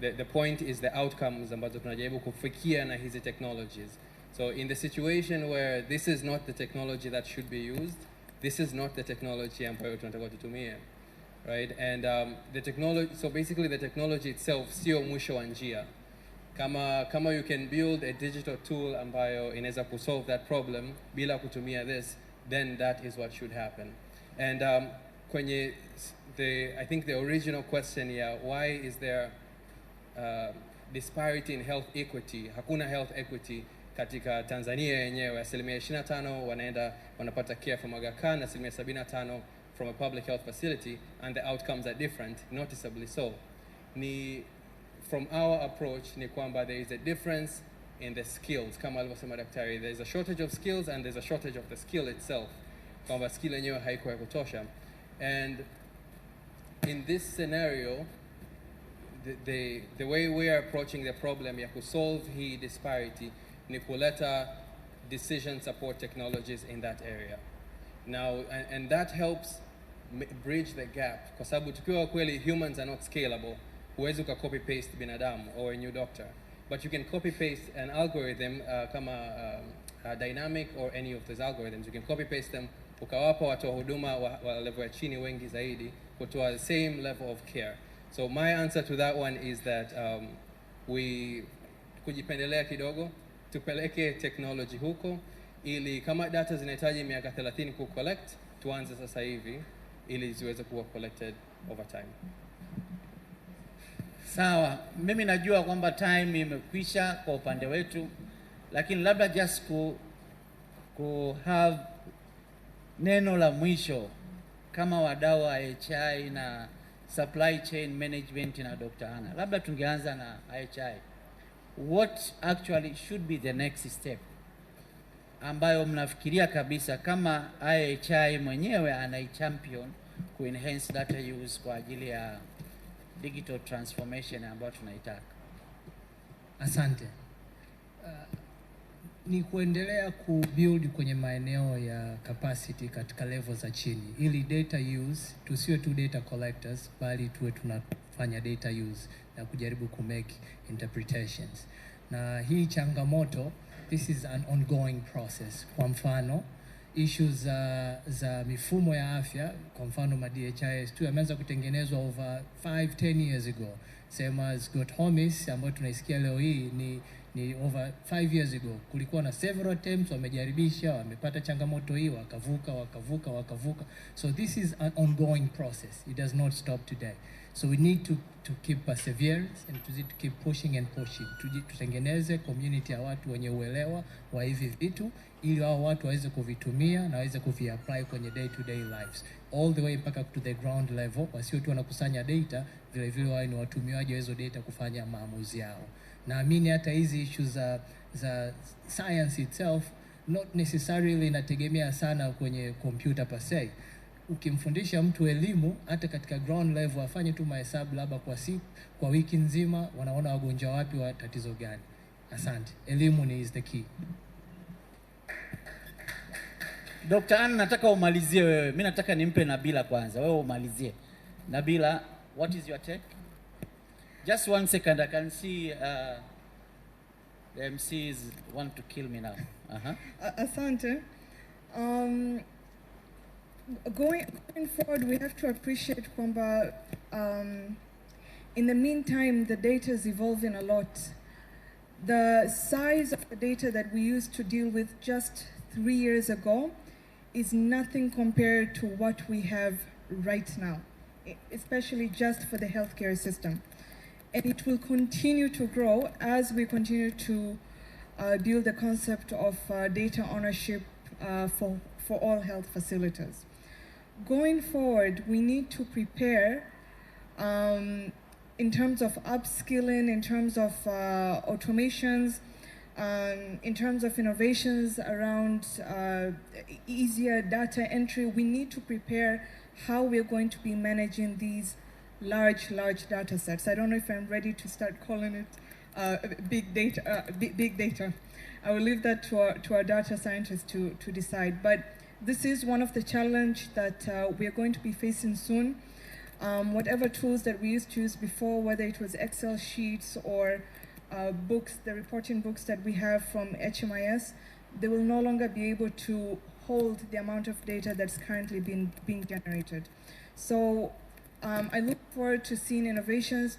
The point is the outcomes ambazo tunajaribu kufikia na hizi technologies. So in the situation where this is not the technology that should be used, this is not the technology ambayo tunataka tutumie, right? And the technology, so basically the technology itself sio mwisho wa njia. Kama you can build a digital tool ambayo inaweza kusolve that problem bila kutumia this, then that is what should happen. And kwenye I think the original question, why is there disparity in health equity? Hakuna health equity katika Tanzania yenyewe. 25% wanapata care from Aga Khan, 75% from a public health facility, and the outcomes are different, noticeably so. From our approach ni kwamba there is a difference in the skills. Kama alivyosema daktari, there is a shortage of skills and there's a shortage of the skill itself. Kwamba skill yenyewe haiko ya kutosha. And in this scenario, the way we are approaching the problem ya kusolve hii disparity ni kuleta decision support technologies in that area. Now, and that helps bridge the gap. Kwa sababu tukiwa kweli humans are not scalable, huwezi uka copy paste binadamu or a new doctor. but you can copy paste an algorithm dynamic or any of those algorithms. You can copy paste them, ukawapa watu wa huduma wa level ya chini wengi zaidi kutoa the same level of care. So my answer to that one is that we kujipendelea kidogo, tupeleke technology huko, ili kama data zinahitaji miaka 30 ku-collect, tuanze sasa hivi, ili ziweze kuwa collected over time. Sawa, mimi najua kwamba time imekwisha kwa upande wetu, lakini labda just ku have neno la mwisho kama wadau wa HI na supply chain management na Dr. Anna. Labda tungeanza na HI. What actually should be the next step ambayo mnafikiria kabisa kama IHI mwenyewe anai-champion ku-enhance data use kwa ajili ya digital transformation ambayo tunaitaka? Asante. Ni kuendelea kubuild kwenye maeneo ya capacity katika level za chini, ili data use tusiwe tu data collectors, bali tuwe tunafanya data use na kujaribu kumake interpretations. Na hii changamoto, this is an ongoing process. Kwa mfano, issues za mifumo ya afya, kwa mfano ma-DHIS tu yameanza kutengenezwa over 5-10 years ago. Sema Got Homies ambayo tunaisikia leo hii ni over 5 years ago. Kulikuwa na several attempts, wamejaribisha, wamepata changamoto hii, wakavuka. So this is an ongoing process. It does not stop today. So we need to keep perseverance and to keep pushing and pushing. Tutengeneze community ya watu wenye uelewa wa hivi vitu, ili hao watu waweze kuvitumia na waweze kuvi-apply kwenye day-to-day lives. All the way mpaka to the ground level, wasio tu wanakusanya data, vile vile wao ni watumiaji wa hizo data kufanya maamuzi yao. Naamini hata hizi issues za science itself not necessarily inategemea sana kwenye computer per se. Ukimfundisha mtu elimu hata katika ground level afanye tu mahesabu labda kwa wiki nzima, wanaona wagonjwa wapi wa tatizo gani. Asante. Elimu is the key. Dr. Anna, nataka umalizie wewe. Mimi nataka nimpe Nabila kwanza. Wewe umalizie. Nabila, what is your take? Just 1 second, I can see the MCs want to kill me now. Asante. Going forward, we have to appreciate kwamba in the meantime, the data is evolving a lot. The size of the data that we used to deal with just 3 years ago is nothing compared to what we have right now, especially just for the healthcare system. And it will continue to grow as we continue to build the concept of data ownership for all health facilities. Going forward, we need to prepare in terms of upskilling, in terms of automations, in terms of innovations around easier data entry. We need to prepare how we're going to be managing these large data sets. I don't know if I'm ready to start calling it big data. I will leave that to our data scientists to decide. But this is one of the challenges that we are going to be facing soon. Whatever tools that we used to use before, whether it was Excel sheets or books, the reporting books that we have from HMIS, they will no longer be able to hold the amount of data that's currently being generated. So I look forward to seeing innovations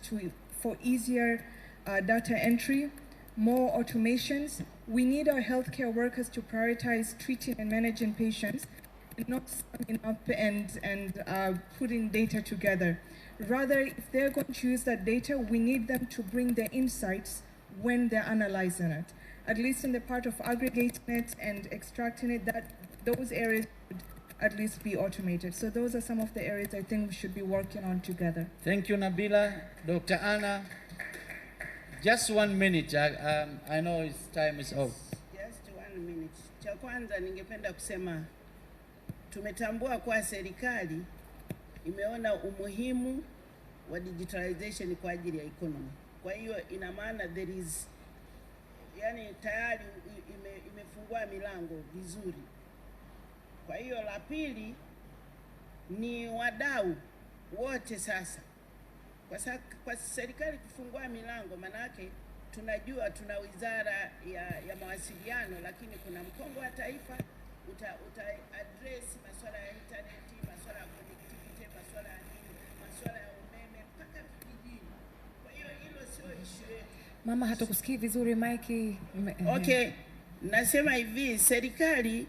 for easier data entry, more automations. We need our healthcare workers to prioritize treating and managing patients, and not summing up and putting data together. Rather, if they're going to use that data, we need them to bring the insights when they're analyzing it. At least in the part of aggregating it and extracting it, those areas would at least be automated. So those are some of the areas I think we should be working on together. Thank you, Nabila. Dr. Anna, just 1 minute. I know its time is up. Just 1 minute. Cha kwanza ningependa kusema tumetambua kwa serikali imeona umuhimu wa digitalization kwa ajili ya economy. Kwa hiyo ina maana there is, yani tayari imefungua milango vizuri. Kwa hiyo la pili ni wadau wote sasa. Kwa serikali kufungua milango manake tunajua tuna wizara ya mawasiliano, lakini kuna mkongo wa taifa uta address masuala ya internet, masuala ya connectivity, masuala ya nini, masuala ya umeme mpaka vijijini. Kwa hiyo hilo sio issue yetu. Mama, hatukusikii vizuri Mike. Okay, nasema hivi, serikali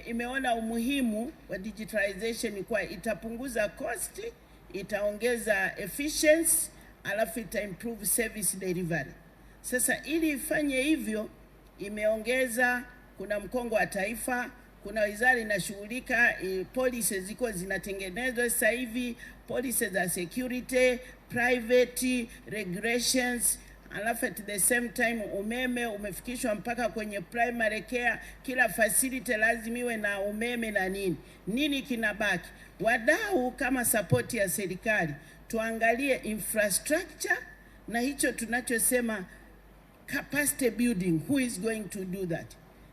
imeona umuhimu wa digitalization kwa itapunguza cost, itaongeza efficiency, alafu ita improve service delivery. Sasa ili ifanye hivyo, imeongeza, kuna mkongo wa taifa, kuna wizara inashughulika, policies ziko zinatengenezwa sasa hivi, policies za security, private regulations, alafu at the same time umeme umefikishwa mpaka kwenye primary care, kila facility lazima iwe na umeme na nini. Nini kinabaki? Wadau kama support ya serikali, tuangalie infrastructure na hicho tunachosema capacity building, who is going to do that.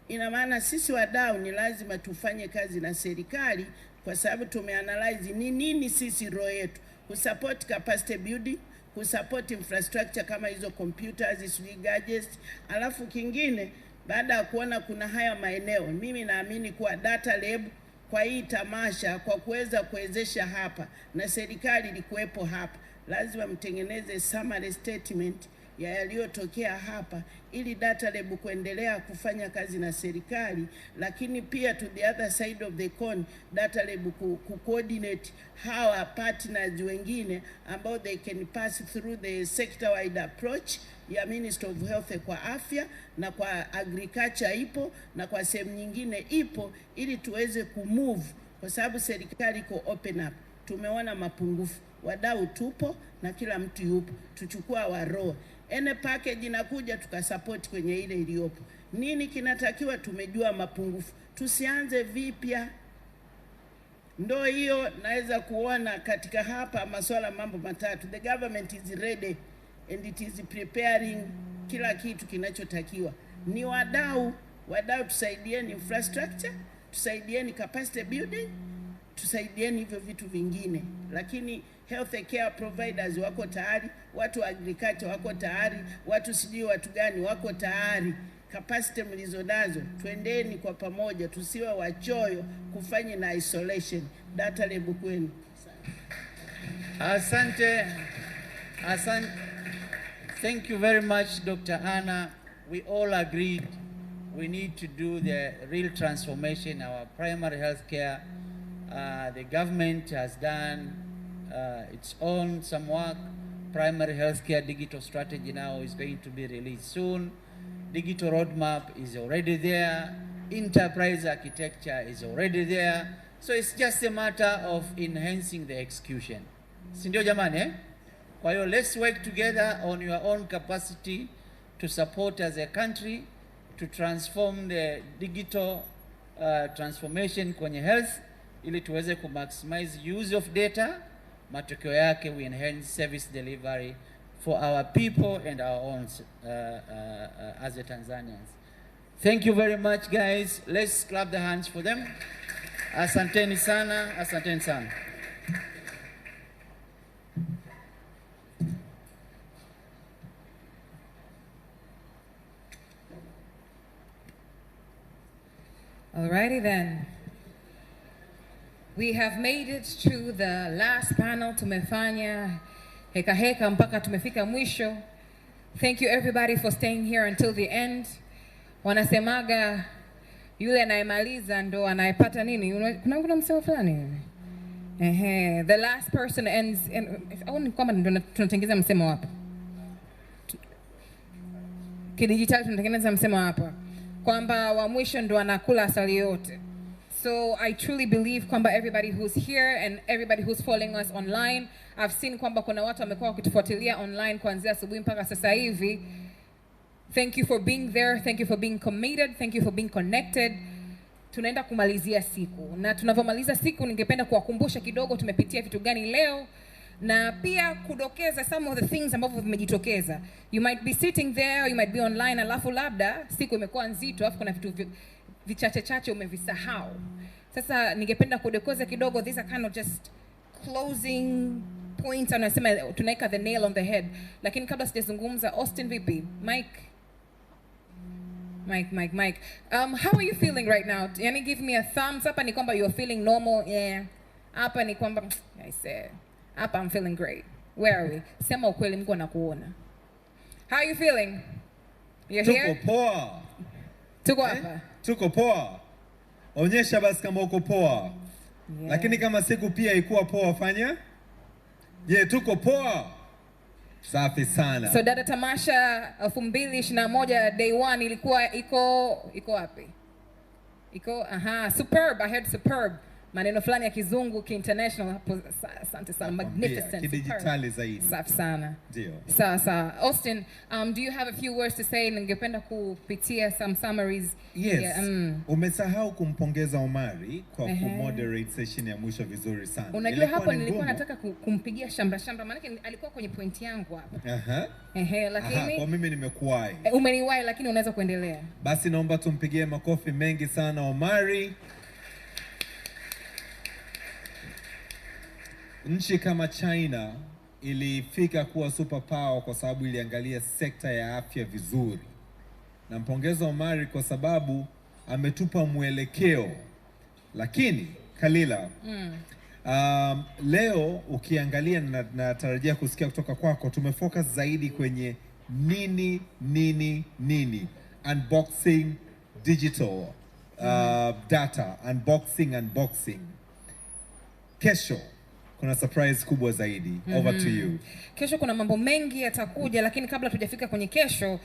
Ina maana sisi wadau ni lazima tufanye kazi na serikali, kwa sababu tumeanalyze ni nini sisi role yetu, kusupport capacity building, kusupport infrastructure kama hizo computers, gadgets. Alafu kingine, baada ya kuona kuna haya maeneo, mimi naamini kuwa data lab kwa hii tamasha, kwa kuwezesha hapa na serikali ilikuwepo hapa, lazima mtengeneze summary statement ya yaliyotokea hapa, ili data lab kuendelea kufanya kazi na serikali, lakini pia to the other side of the coin, data lab coordinate hawa partners wengine ambao they can pass through the sector wide approach ya Ministry of Health kwa afya, na kwa agriculture ipo, na kwa sehemu nyingine ipo, ili tuweze kumove, kwa sababu serikali iko open up. Tumeona mapungufu, wadau tupo na kila mtu yupo, tuchukua waro ene package inakuja tukasupport kwenye ile iliyopo. Nini kinatakiwa? Tumejua mapungufu, tusianze vipya. Ndo hiyo naweza kuona katika hapa masuala mambo matatu. The government is ready and it is preparing kila kitu kinachotakiwa. Ni wadau tusaidieni infrastructure, tusaidieni capacity building, tusaidieni hivyo vitu vingine. Lakini health care providers wako tayari, watu wa agriculture wako tayari, watu sijui watu gani wako tayari. Capacity mlizonazo, twendeni kwa pamoja, tusiwe wachoyo kufanya na isolation. Data lab kwenu. Asante. Thank you very much, Dr. Anna. We all agreed we need to do the real transformation in our primary health care. The government has done its own some work. Primary health care digital strategy now is going to be released soon. Digital roadmap is already there. Enterprise architecture is already there. So it's just a matter of enhancing the execution. Sindio jamani, eh? Kwa hiyo, let's work together on your own capacity to support as a country to transform the digital transformation kwenye health, ili tuweze ku maximize use of data. Matokeo yake we enhance service delivery for our people and our own as a Tanzanians. Thank you very much, guys. Let's clap the hands for them. Asanteni sana, asanteni sana. Alrighty then. We have made it to the last panel. Tumefanya heka heka mpaka tumefika mwisho. Thank you everybody for staying here until the end. Wanasemaga yule anayemaliza ndo anayepata nini? Kuna msemo fulani. The last person ends. Au ni kwamba ndo tunatengeneza msemo hapa. Kidijitali tunatengeneza msemo hapa, kwamba wa mwisho ndo anakula asali yote. So I truly believe kwamba everybody who's here and everybody who's following us online, I've seen kwamba kuna watu wamekuwa wakitufuatilia online kuanzia asubuhi mpaka sasa hivi. Thank you for being there, thank you for being committed, thank you for being connected. Tunaenda kumalizia siku, na tunapomaliza siku ningependa kuwakumbusha kidogo tumepitia vitu gani leo, na pia kudokeza some of the things ambavyo vimejitokeza. You might be sitting there, you might be online, alafu labda siku imekuwa nzito, alafu kuna vitu vichache umevisahau. Sasa ningependa kudokoza kidogo. These are kind of just closing point anasema tunaweka the nail on the head. Lakini kabla sijazungumza, Austin vipi? Mike. How are you feeling right now? Yani give me a thumbs up ni kwamba you're feeling normal. Yeah. Hapa ni kwamba I said, hapa I'm feeling great. Where are we? Sema ukweli, Mungu anakuona. How are you feeling? You're here? Tuko poa. Tuko hapa. Tuko poa. Onyesha basi kama uko poa. Yeah. Lakini kama siku pia ikuwa poa fanya? Je, tuko poa? Safi sana. So dada Tamasha 2021 day 1 ilikuwa iko wapi? Superb. I heard superb. Maneno fulani ya kizungu ki-international hapo. Asante sana. Magnificent. Kidijitali zaidi. Safi sana. Ndio. Sawa. Austin, do you have a few words to say? Ningependa kupitia some summaries. Yes. Yeah, Umesahau kumpongeza Omari kwa kumoderate session ya mwisho vizuri sana. Unajua hapo nilikuwa nataka kumpigia shamba maana alikuwa kwenye point yangu hapa. Lakini kwa mimi nimekuwahi. Umeniwahi lakini unaweza kuendelea. Basi naomba tumpigie makofi mengi sana Omari. Nchi kama China ilifika kuwa superpower kwa sababu iliangalia sekta ya afya vizuri. Nampongeza Omari kwa sababu ametupa mwelekeo. Lakini Kalila, leo ukiangalia na natarajia kusikia kutoka kwako, tumefocus zaidi kwenye nini unboxing digital data, unboxing. Kesho kuna surprise kubwa zaidi. Over to you. Kesho kuna mambo mengi yatakuja, lakini kabla tujafika kwenye kesho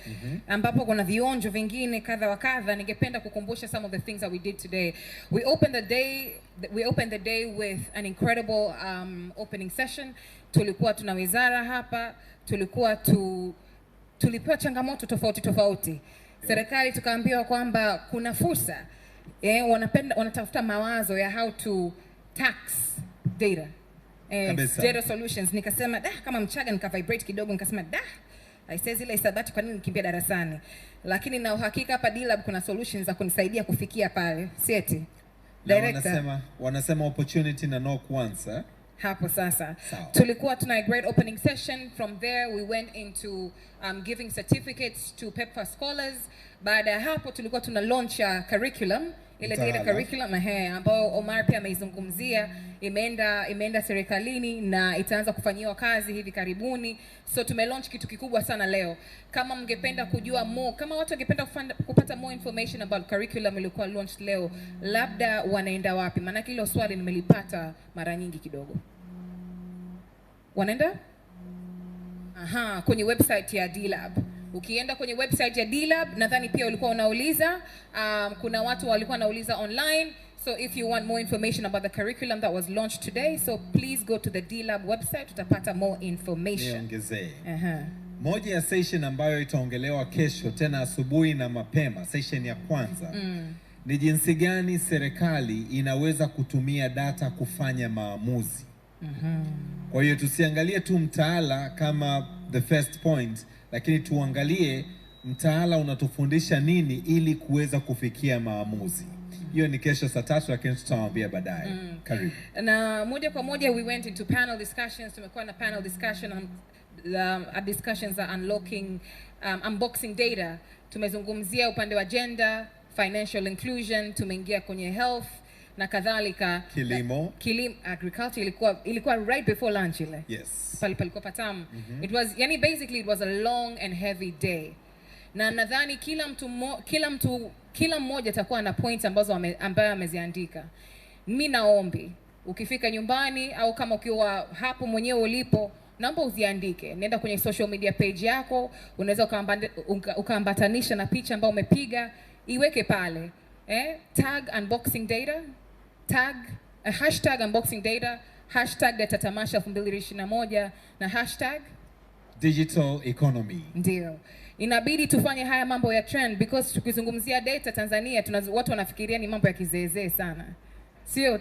ambapo kuna vionjo vingine kadha wa kadha, ningependa kukumbusha some of the things that we did today. We opened the day with an incredible opening session. Tulikuwa tuna wizara hapa, tulipewa changamoto tofauti. Serikali tukaambiwa kwamba kuna fursa. Wanatafuta mawazo ya how to tax data. Data solutions. Nikasema kama Mchaga nikavibrate kidogo, nikasema I say zile hisabati kwa nini nikimbia darasani. Lakini na uhakika hapa D-Lab kuna solutions za kunisaidia kufikia pale. Sieti. Director. Wanasema opportunity na knock once. Hapo sasa. Tulikuwa tuna a great opening session. From there we went into giving certificates to PEPFAR scholars. Baada ya hapo tulikuwa tuna launch a curriculum. Ile data curriculum ambayo Omar pia ameizungumzia, imeenda serikalini na itaanza kufanyiwa kazi hivi karibuni. So tumelaunch kitu kikubwa sana leo. Kama mngependa kujua more, kama watu wangependa kupata more information about curriculum ilikuwa launched leo, labda wanaenda wapi? Maana hilo swali nimelipata mara nyingi kidogo. Wanaenda? Kwenye website ya D-Lab. Ukienda kwenye website ya D-Lab, nadhani pia ulikuwa unauliza, kuna watu walikuwa wanauliza online. So if you want more information about the curriculum that was launched today, so please go to the D-Lab website, utapata more information. Niongezee. Moja ya session ambayo itaongelewa kesho tena asubuhi na mapema, session ya kwanza, ni jinsi gani serikali inaweza kutumia data kufanya maamuzi. Kwa hiyo tusiangalie tu mtaala kama the first point, lakini tuangalie mtaala unatufundisha nini ili kuweza kufikia maamuzi. Hiyo ni kesho saa 3, lakini tutawaambia baadaye. Karibu. Na moja kwa moja we went into panel discussions. Tumekuwa na panel discussion discussions za unboxing data. Tumezungumzia upande wa gender, financial inclusion, tumeingia kwenye health na kadhalika. Kilimo, agriculture ilikuwa right before lunch ile. Yes. Palikuwa patamu. It was basically it was a long and heavy day. Na nadhani kila mmoja atakuwa na points ambayo ameziandika. Mimi naombi ukifika nyumbani au kama ukiwa hapo mwenyewe ulipo, naomba uziandike. Nenda kwenye social media page yako, unaweza ukaambatanisha na picha ambayo umepiga, iweke pale. Tag unboxing data, hashtag unboxing data, hashtag data Tamasha 2021 na hashtag digital economy. Ndio. Inabidi tufanye haya mambo ya trend, because tukizungumzia data Tanzania watu wanafikiria ni mambo ya kizeezee sana. Sio,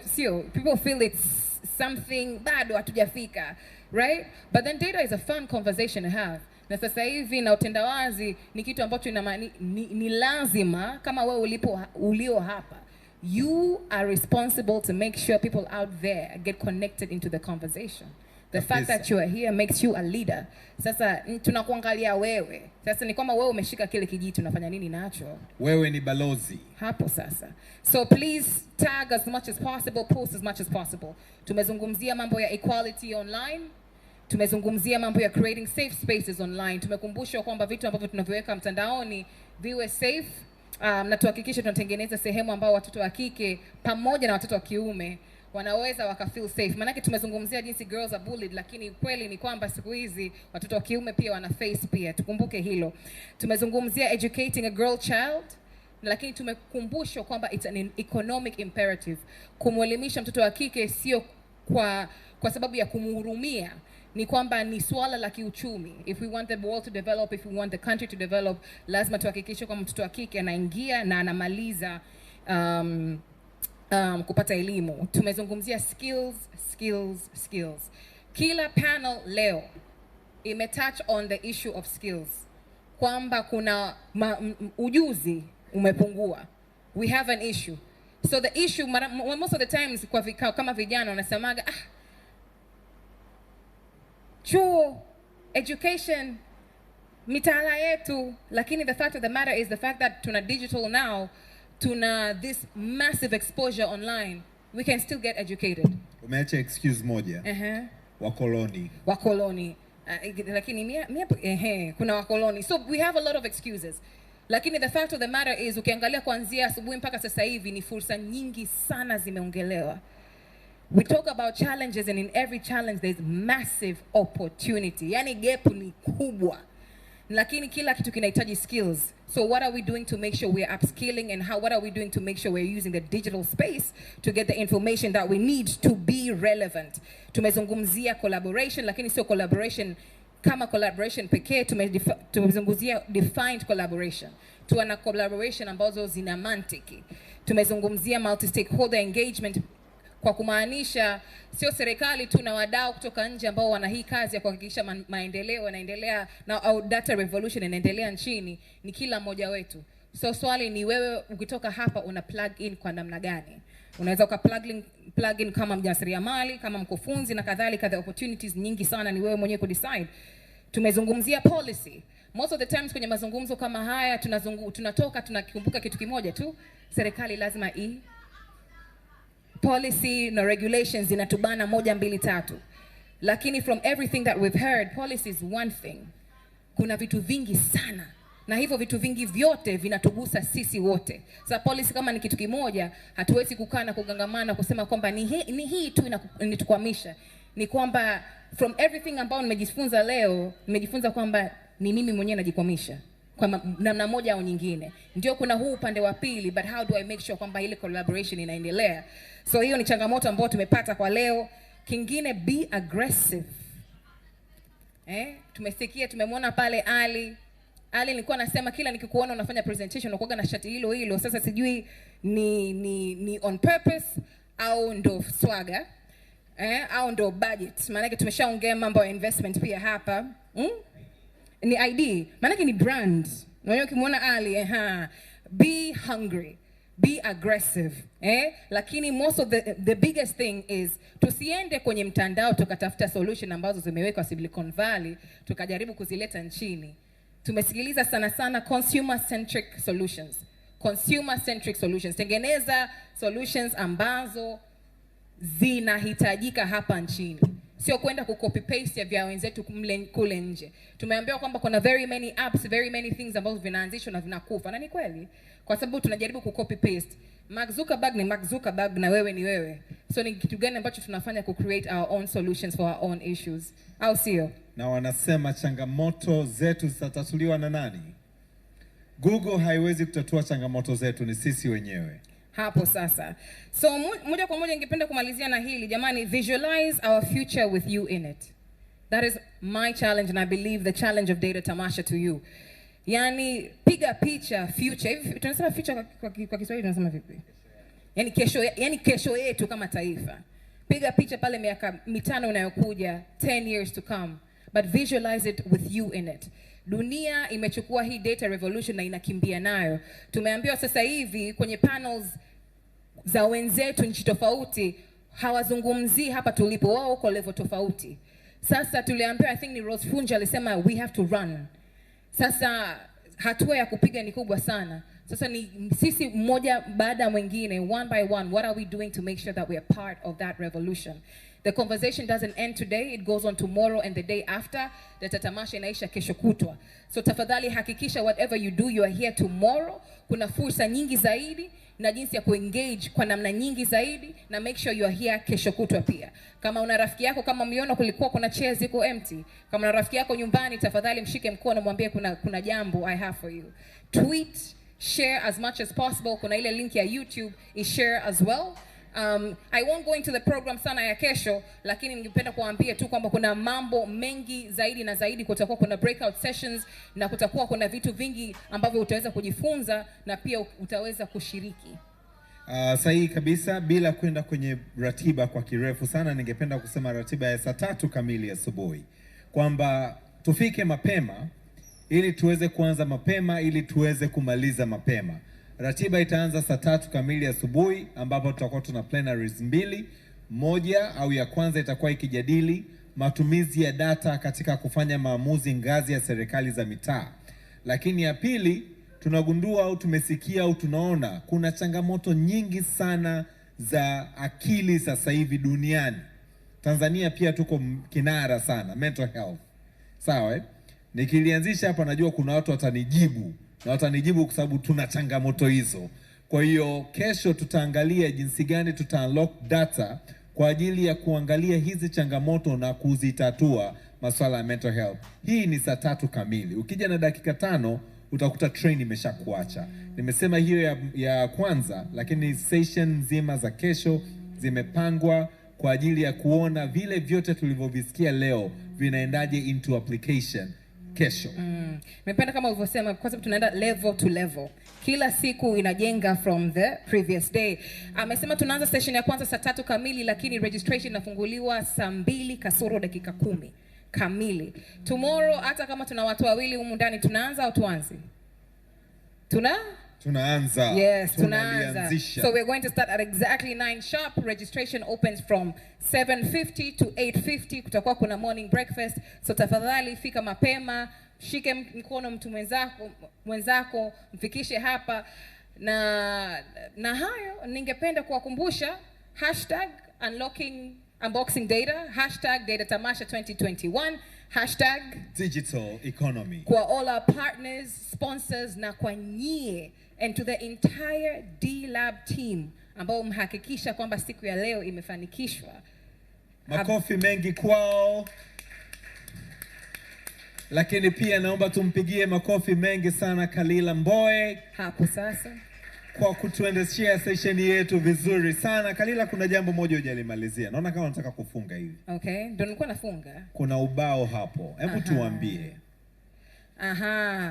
people feel it's something bado hatujafika, right? But then data is a fun conversation to have. Na sasa hivi na utendawazi ni kitu ambacho ni lazima, kama wewe ulio hapa, you are responsible to make sure people out there get connected into the conversation. The fact that you are here makes you a leader. Sasa tunakuangalia wewe. Sasa ni kama wewe umeshika kile kijiti unafanya nini nacho? Wewe ni balozi. Hapo sasa. So please tag as much as possible, post as much as possible. Tumezungumzia mambo ya equality online. Tumezungumzia mambo ya creating safe spaces online. Tumekumbushwa kwamba vitu ambavyo tunavyoweka mtandaoni viwe safe. Na tuhakikishe tunatengeneza sehemu ambao watoto wa kike pamoja na watoto wa kiume wanaweza wakafeel safe. Maanake tumezungumzia jinsi girls are bullied, lakini kweli ni kwamba siku hizi watoto wa kiume pia wana face pia. Tukumbuke hilo. Tumezungumzia educating a girl child, lakini tumekumbushwa kwamba it's an economic imperative. Kumwelimisha mtoto wa kike sio kwa sababu ya kumhurumia, ni kwamba ni swala la kiuchumi. If we want the world to develop, if we want the country to develop, lazima tuhakikishe kwamba mtoto wa kike anaingia na anamaliza kupata elimu. Tumezungumzia skills. Kila panel leo touch on the issue of skills. Kwamba kuna ujuzi umepungua. We have an issue. So the issue most of the times kwa vikao kama vijana wanasemaga chuo, education, mitaala yetu, lakini the fact of the matter is the fact that tuna digital now, tuna this massive exposure online, we can still get educated. Umeacha excuse moja. Wakoloni. Lakini kuna wakoloni. So we have a lot of excuses. Lakini the fact of the matter is ukiangalia kuanzia asubuhi mpaka sasa hivi ni fursa nyingi sana zimeongelewa. We talk about challenges, and in every challenge there's massive opportunity. Yani gap ni kubwa. Lakini kila kitu kinahitaji skills. So what are we doing to make sure we're upskilling, and what are we doing to make sure we're using the digital space to get the information that we need to be relevant? Tumezungumzia collaboration, lakini sio collaboration kama collaboration pekee. Tumezungumzia defined collaboration. Tuana collaboration ambazo zina mantiki. Tumezungumzia multi-stakeholder engagement, kwa kumaanisha sio serikali tu na wadau kutoka nje ambao wana hii kazi ya kuhakikisha maendeleo yanaendelea na au data revolution inaendelea nchini, ni kila mmoja wetu. So swali ni wewe ukitoka hapa una plug in kwa namna gani? Unaweza plug in kama mjasiriamali, kama mkufunzi na kadhalika. The opportunities nyingi sana, ni wewe mwenyewe kudecide. Tumezungumzia policy. Most of the times kwenye mazungumzo kama haya tunatoka tunakumbuka kitu kimoja tu, serikali lazima policy na regulations zinatubana 1, 2, 3. Lakini from everything that we've heard, policy is one thing. Kuna vitu vingi sana, na hivyo vitu vingi vyote vinatugusa sisi wote. Sasa policy kama ni kitu kimoja, hatuwezi kukaa na kugangamana kusema kwamba ni hii tu inatukwamisha. Ni kwamba from everything ambao nimejifunza leo, nimejifunza kwamba ni mimi mwenyewe najikwamisha kwa namna moja au nyingine. Ndio kuna huu upande wa pili, but how do I make sure kwamba ile collaboration inaendelea? So hiyo ni changamoto ambayo tumepata kwa leo. Kingine, be aggressive. Tumesikia, tumemwona pale Ali nilikuwa nasema kila nikikuona unafanya presentation unakuwa na shati hilo. Sasa sijui ni on purpose au ndo swagger, au ndo budget. Maana tumeshaongea mambo ya investment pia hapa. Ni ID, maana ni brand. Wewe ukimwona Ali, be hungry, be aggressive, lakini most of the biggest thing is tusiende kwenye mtandao tukatafuta solution ambazo zimewekwa Silicon Valley tukajaribu kuzileta nchini. Tumesikiliza sana consumer centric solutions. Tengeneza solutions ambazo zinahitajika hapa nchini, sio kwenda kucopy paste ya vya wenzetu kule nje. Tumeambiwa kwamba kuna very many apps, very many things ambazo vinaanzishwa na vinakufa, na ni kweli, kwa sababu tunajaribu kucopy paste. Mark Zuckerberg ni Mark Zuckerberg na wewe ni wewe. So ni kitu gani ambacho tunafanya ku create our own solutions for our own issues, au sio? Na wanasema changamoto zetu zitatatuliwa na nani? Google haiwezi kutatua changamoto zetu, ni sisi wenyewe. Hapo sasa. So moja kwa moja ningependa kumalizia na hili jamani, visualize our future with you in it. That is my challenge, and I believe the challenge of Data Tamasha to you. Yani piga picha future. Hivi tunasema future kwa Kiswahili tunasema vipi? Yani kesho yetu kama taifa. Piga picha pale miaka 5 inayokuja, 10 years to come, but visualize it with you in it. Dunia imechukua hii data revolution na inakimbia nayo. Tumeambiwa sasa hivi kwenye panels za wenzetu nchi tofauti hawazungumzii hapa tulipo, wao uko level tofauti. Sasa tuliambiwa, I think ni Rose Funja alisema we have to run. Sasa hatua ya kupiga ni kubwa sana. Sasa ni sisi mmoja baada ya mwingine, one by one, what are we doing to make sure that we are part of that revolution? The conversation doesn't end today, it goes on tomorrow and the day after. The tamasha inaisha kesho kutwa. So tafadhali hakikisha whatever you do, you are here tomorrow. Kuna fursa nyingi zaidi na jinsi ya kuengage kwa namna nyingi zaidi, na make sure you are here kesho kutwa pia. Kama una rafiki yako, kama mliona kulikuwa kuna chairs ziko empty, kama una rafiki yako nyumbani, tafadhali mshike mkono, mwambie kuna jambo I have for you. Tweet, share as much as possible. Kuna ile link ya YouTube is share as well. I won't go into the program sana ya kesho, lakini ningependa kuambia tu kwamba kuna mambo mengi zaidi na zaidi. Kutakuwa kuna breakout sessions na kutakuwa kuna vitu vingi ambavyo utaweza kujifunza na pia utaweza kushiriki. Sahihi kabisa. Bila kwenda kwenye ratiba kwa kirefu sana, ningependa kusema ratiba ya saa 3 kamili asubuhi, kwamba tufike mapema ili tuweze kuanza mapema ili tuweze kumaliza mapema. Ratiba itaanza saa 3 kamili asubuhi, ambapo tutakuwa tuna plenaries 2. Moja au ya kwanza itakuwa ikijadili matumizi ya data katika kufanya maamuzi ngazi ya serikali za mitaa. Lakini ya pili, tunagundua au tumesikia au tunaona kuna changamoto nyingi sana za akili sasa hivi duniani. Tanzania pia tuko kinara sana mental health. Sawa Nikilianzisha hapa najua kuna watu watanijibu, na watanijibu kwa sababu tuna changamoto hizo. Kwa hiyo kesho tutaangalia jinsi gani unlock data kwa ajili ya kuangalia hizi changamoto na kuzitatua masuala ya mental health. Hii ni saa 3 kamili. Ukija na dakika 5 utakuta train imeshakuacha. Nimesema hiyo ya kwanza, lakini session nzima za kesho zimepangwa kwa ajili ya kuona vile vyote tulivyovisikia leo vinaendaje into application kesho. Nimependa kama ulivyosema, kwa sababu tunaenda level to level. Kila siku inajenga from the previous day. Amesema tunaanza session ya kwanza saa 3 kamili, lakini registration inafunguliwa saa 2 kasoro dakika 10 kamili. Tomorrow hata kama tuna watu wawili humu ndani, tunaanza au tuanze? Tunaanza. Yes, tunaanza. So we're going to start at exactly 9 sharp. Registration opens from 7:50 to 8:50. Kutakuwa kuna morning breakfast. So tafadhali fika mapema, shike mkono mtu mwenzako, mfikishe hapa. Na hayo ningependa kuwakumbusha #unboxing data, #data Tamasha 2021, #digital economy. Kwa all our partners, sponsors na kwa nyie, and to the entire D-Lab team ambao mhakikisha kwamba siku ya leo imefanikishwa. Makofi mengi kwao. Lakini pia naomba tumpigie makofi mengi sana Kalila Mboe hapo sasa kwa kutuendeshea session yetu vizuri sana. Kalila, kuna jambo moja hujalimalizia. Naona kama unataka kufunga hivi. Okay, ndio nilikuwa nafunga. Kuna ubao hapo. Hebu tuambie.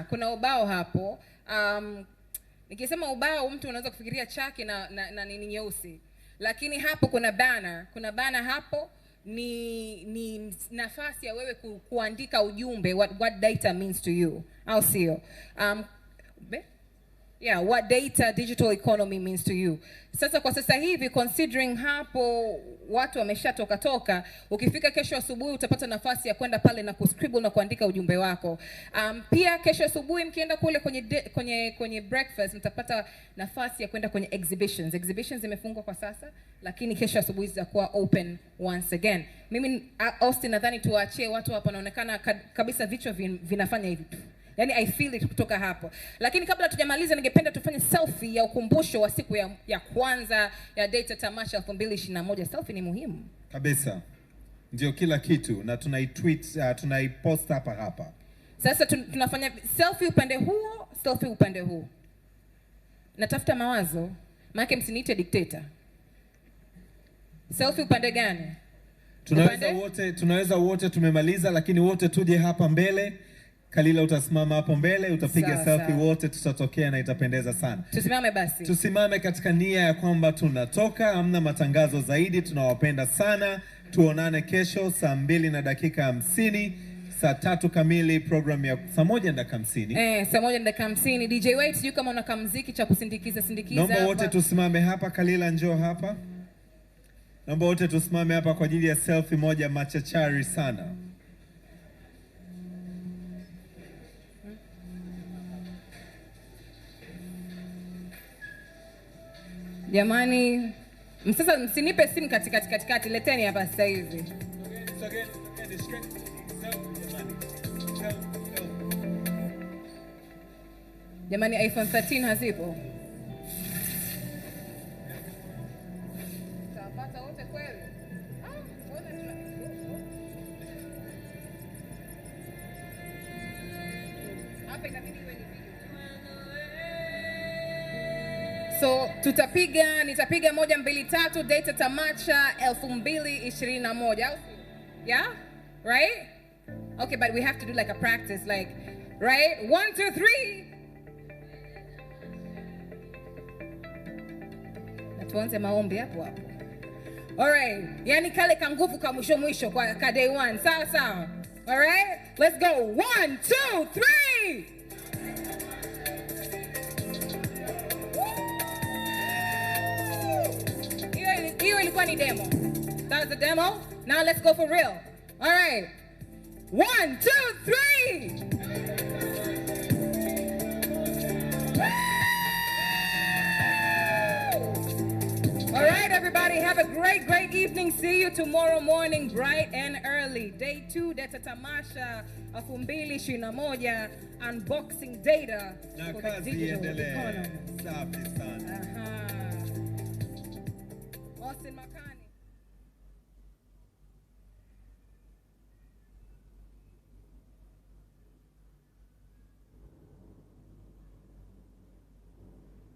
Kuna ubao hapo. Nikisema ubao mtu unaweza kufikiria chaki na nini nyeusi. Lakini hapo kuna banner. Kuna banner hapo ni nafasi ya wewe kuandika ujumbe what data means to you. Au sio? What data digital economy means to you. Sasa kwa sasa hivi, considering hapo watu wameshatoka, ukifika kesho asubuhi utapata nafasi ya kwenda pale na kuscribble na kuandika ujumbe wako. Pia kesho asubuhi mkienda kule kwenye breakfast mtapata nafasi ya kwenda kwenye exhibitions. Exhibitions zimefungwa kwa sasa, lakini kesho asubuhi zitakuwa open once again. Mimi Austin nadhani tuwaachie watu hapa, naonekana kabisa vichwa vinafanya hivi. Yani I feel it kutoka hapo. Lakini kabla tujamaliza, ningependa tufanye selfie ya ukumbusho wa siku ya kwanza ya Data Tamasha 2021. Selfie ni muhimu kabisa. Ndio kila kitu, na tunaitweet, tunaipost hapa. Sasa tunafanya selfie upande huo, selfie upande huu. Natafuta mawazo, maana msiniite dictator. Selfie upande gani? Tunaweza wote tumemaliza, lakini wote tuje hapa mbele. Kalila utasimama hapo mbele, utapiga selfie wote, tutatokea na itapendeza sana. Tusimame basi. Tusimame katika nia ya kwamba tunatoka, hamna matangazo zaidi, tunawapenda sana. Tuonane kesho saa 2:50, saa 3 kamili, program ya saa 1:50. Saa 1:50. DJ Wait, sijui kama una muziki cha kusindikiza. Naomba wote tusimame hapa. Kalila njoo hapa. Naomba wote tusimame hapa kwa ajili ya selfie moja machachari sana. Jamani, sasa msinipe simu katikati, leteni hapa sasa hivi. Jamani, iPhone 13 hazipo. Tapata wote kweli? Hapa inabidi iwe ni video. So nitapiga 1 2 3 data Tamasha 2021. Yeah? Right? Okay, but we have to do like a practice, like, right? 1 2 3. Tuanze maombi hapo hapo. All right. Yani kale kanguvu ka mwisho kwa ka day 1. Sawa. All right? Let's go. 1 2 3. Hiyo ilikuwa ni demo. That was the demo. Now let's go for real. All right. 1 2 3. All right, everybody, have a great evening. See you tomorrow morning, bright and early. Day 2, data Tamasha 2021, unboxing data for the digital economy. Safi sana. Austin Makani.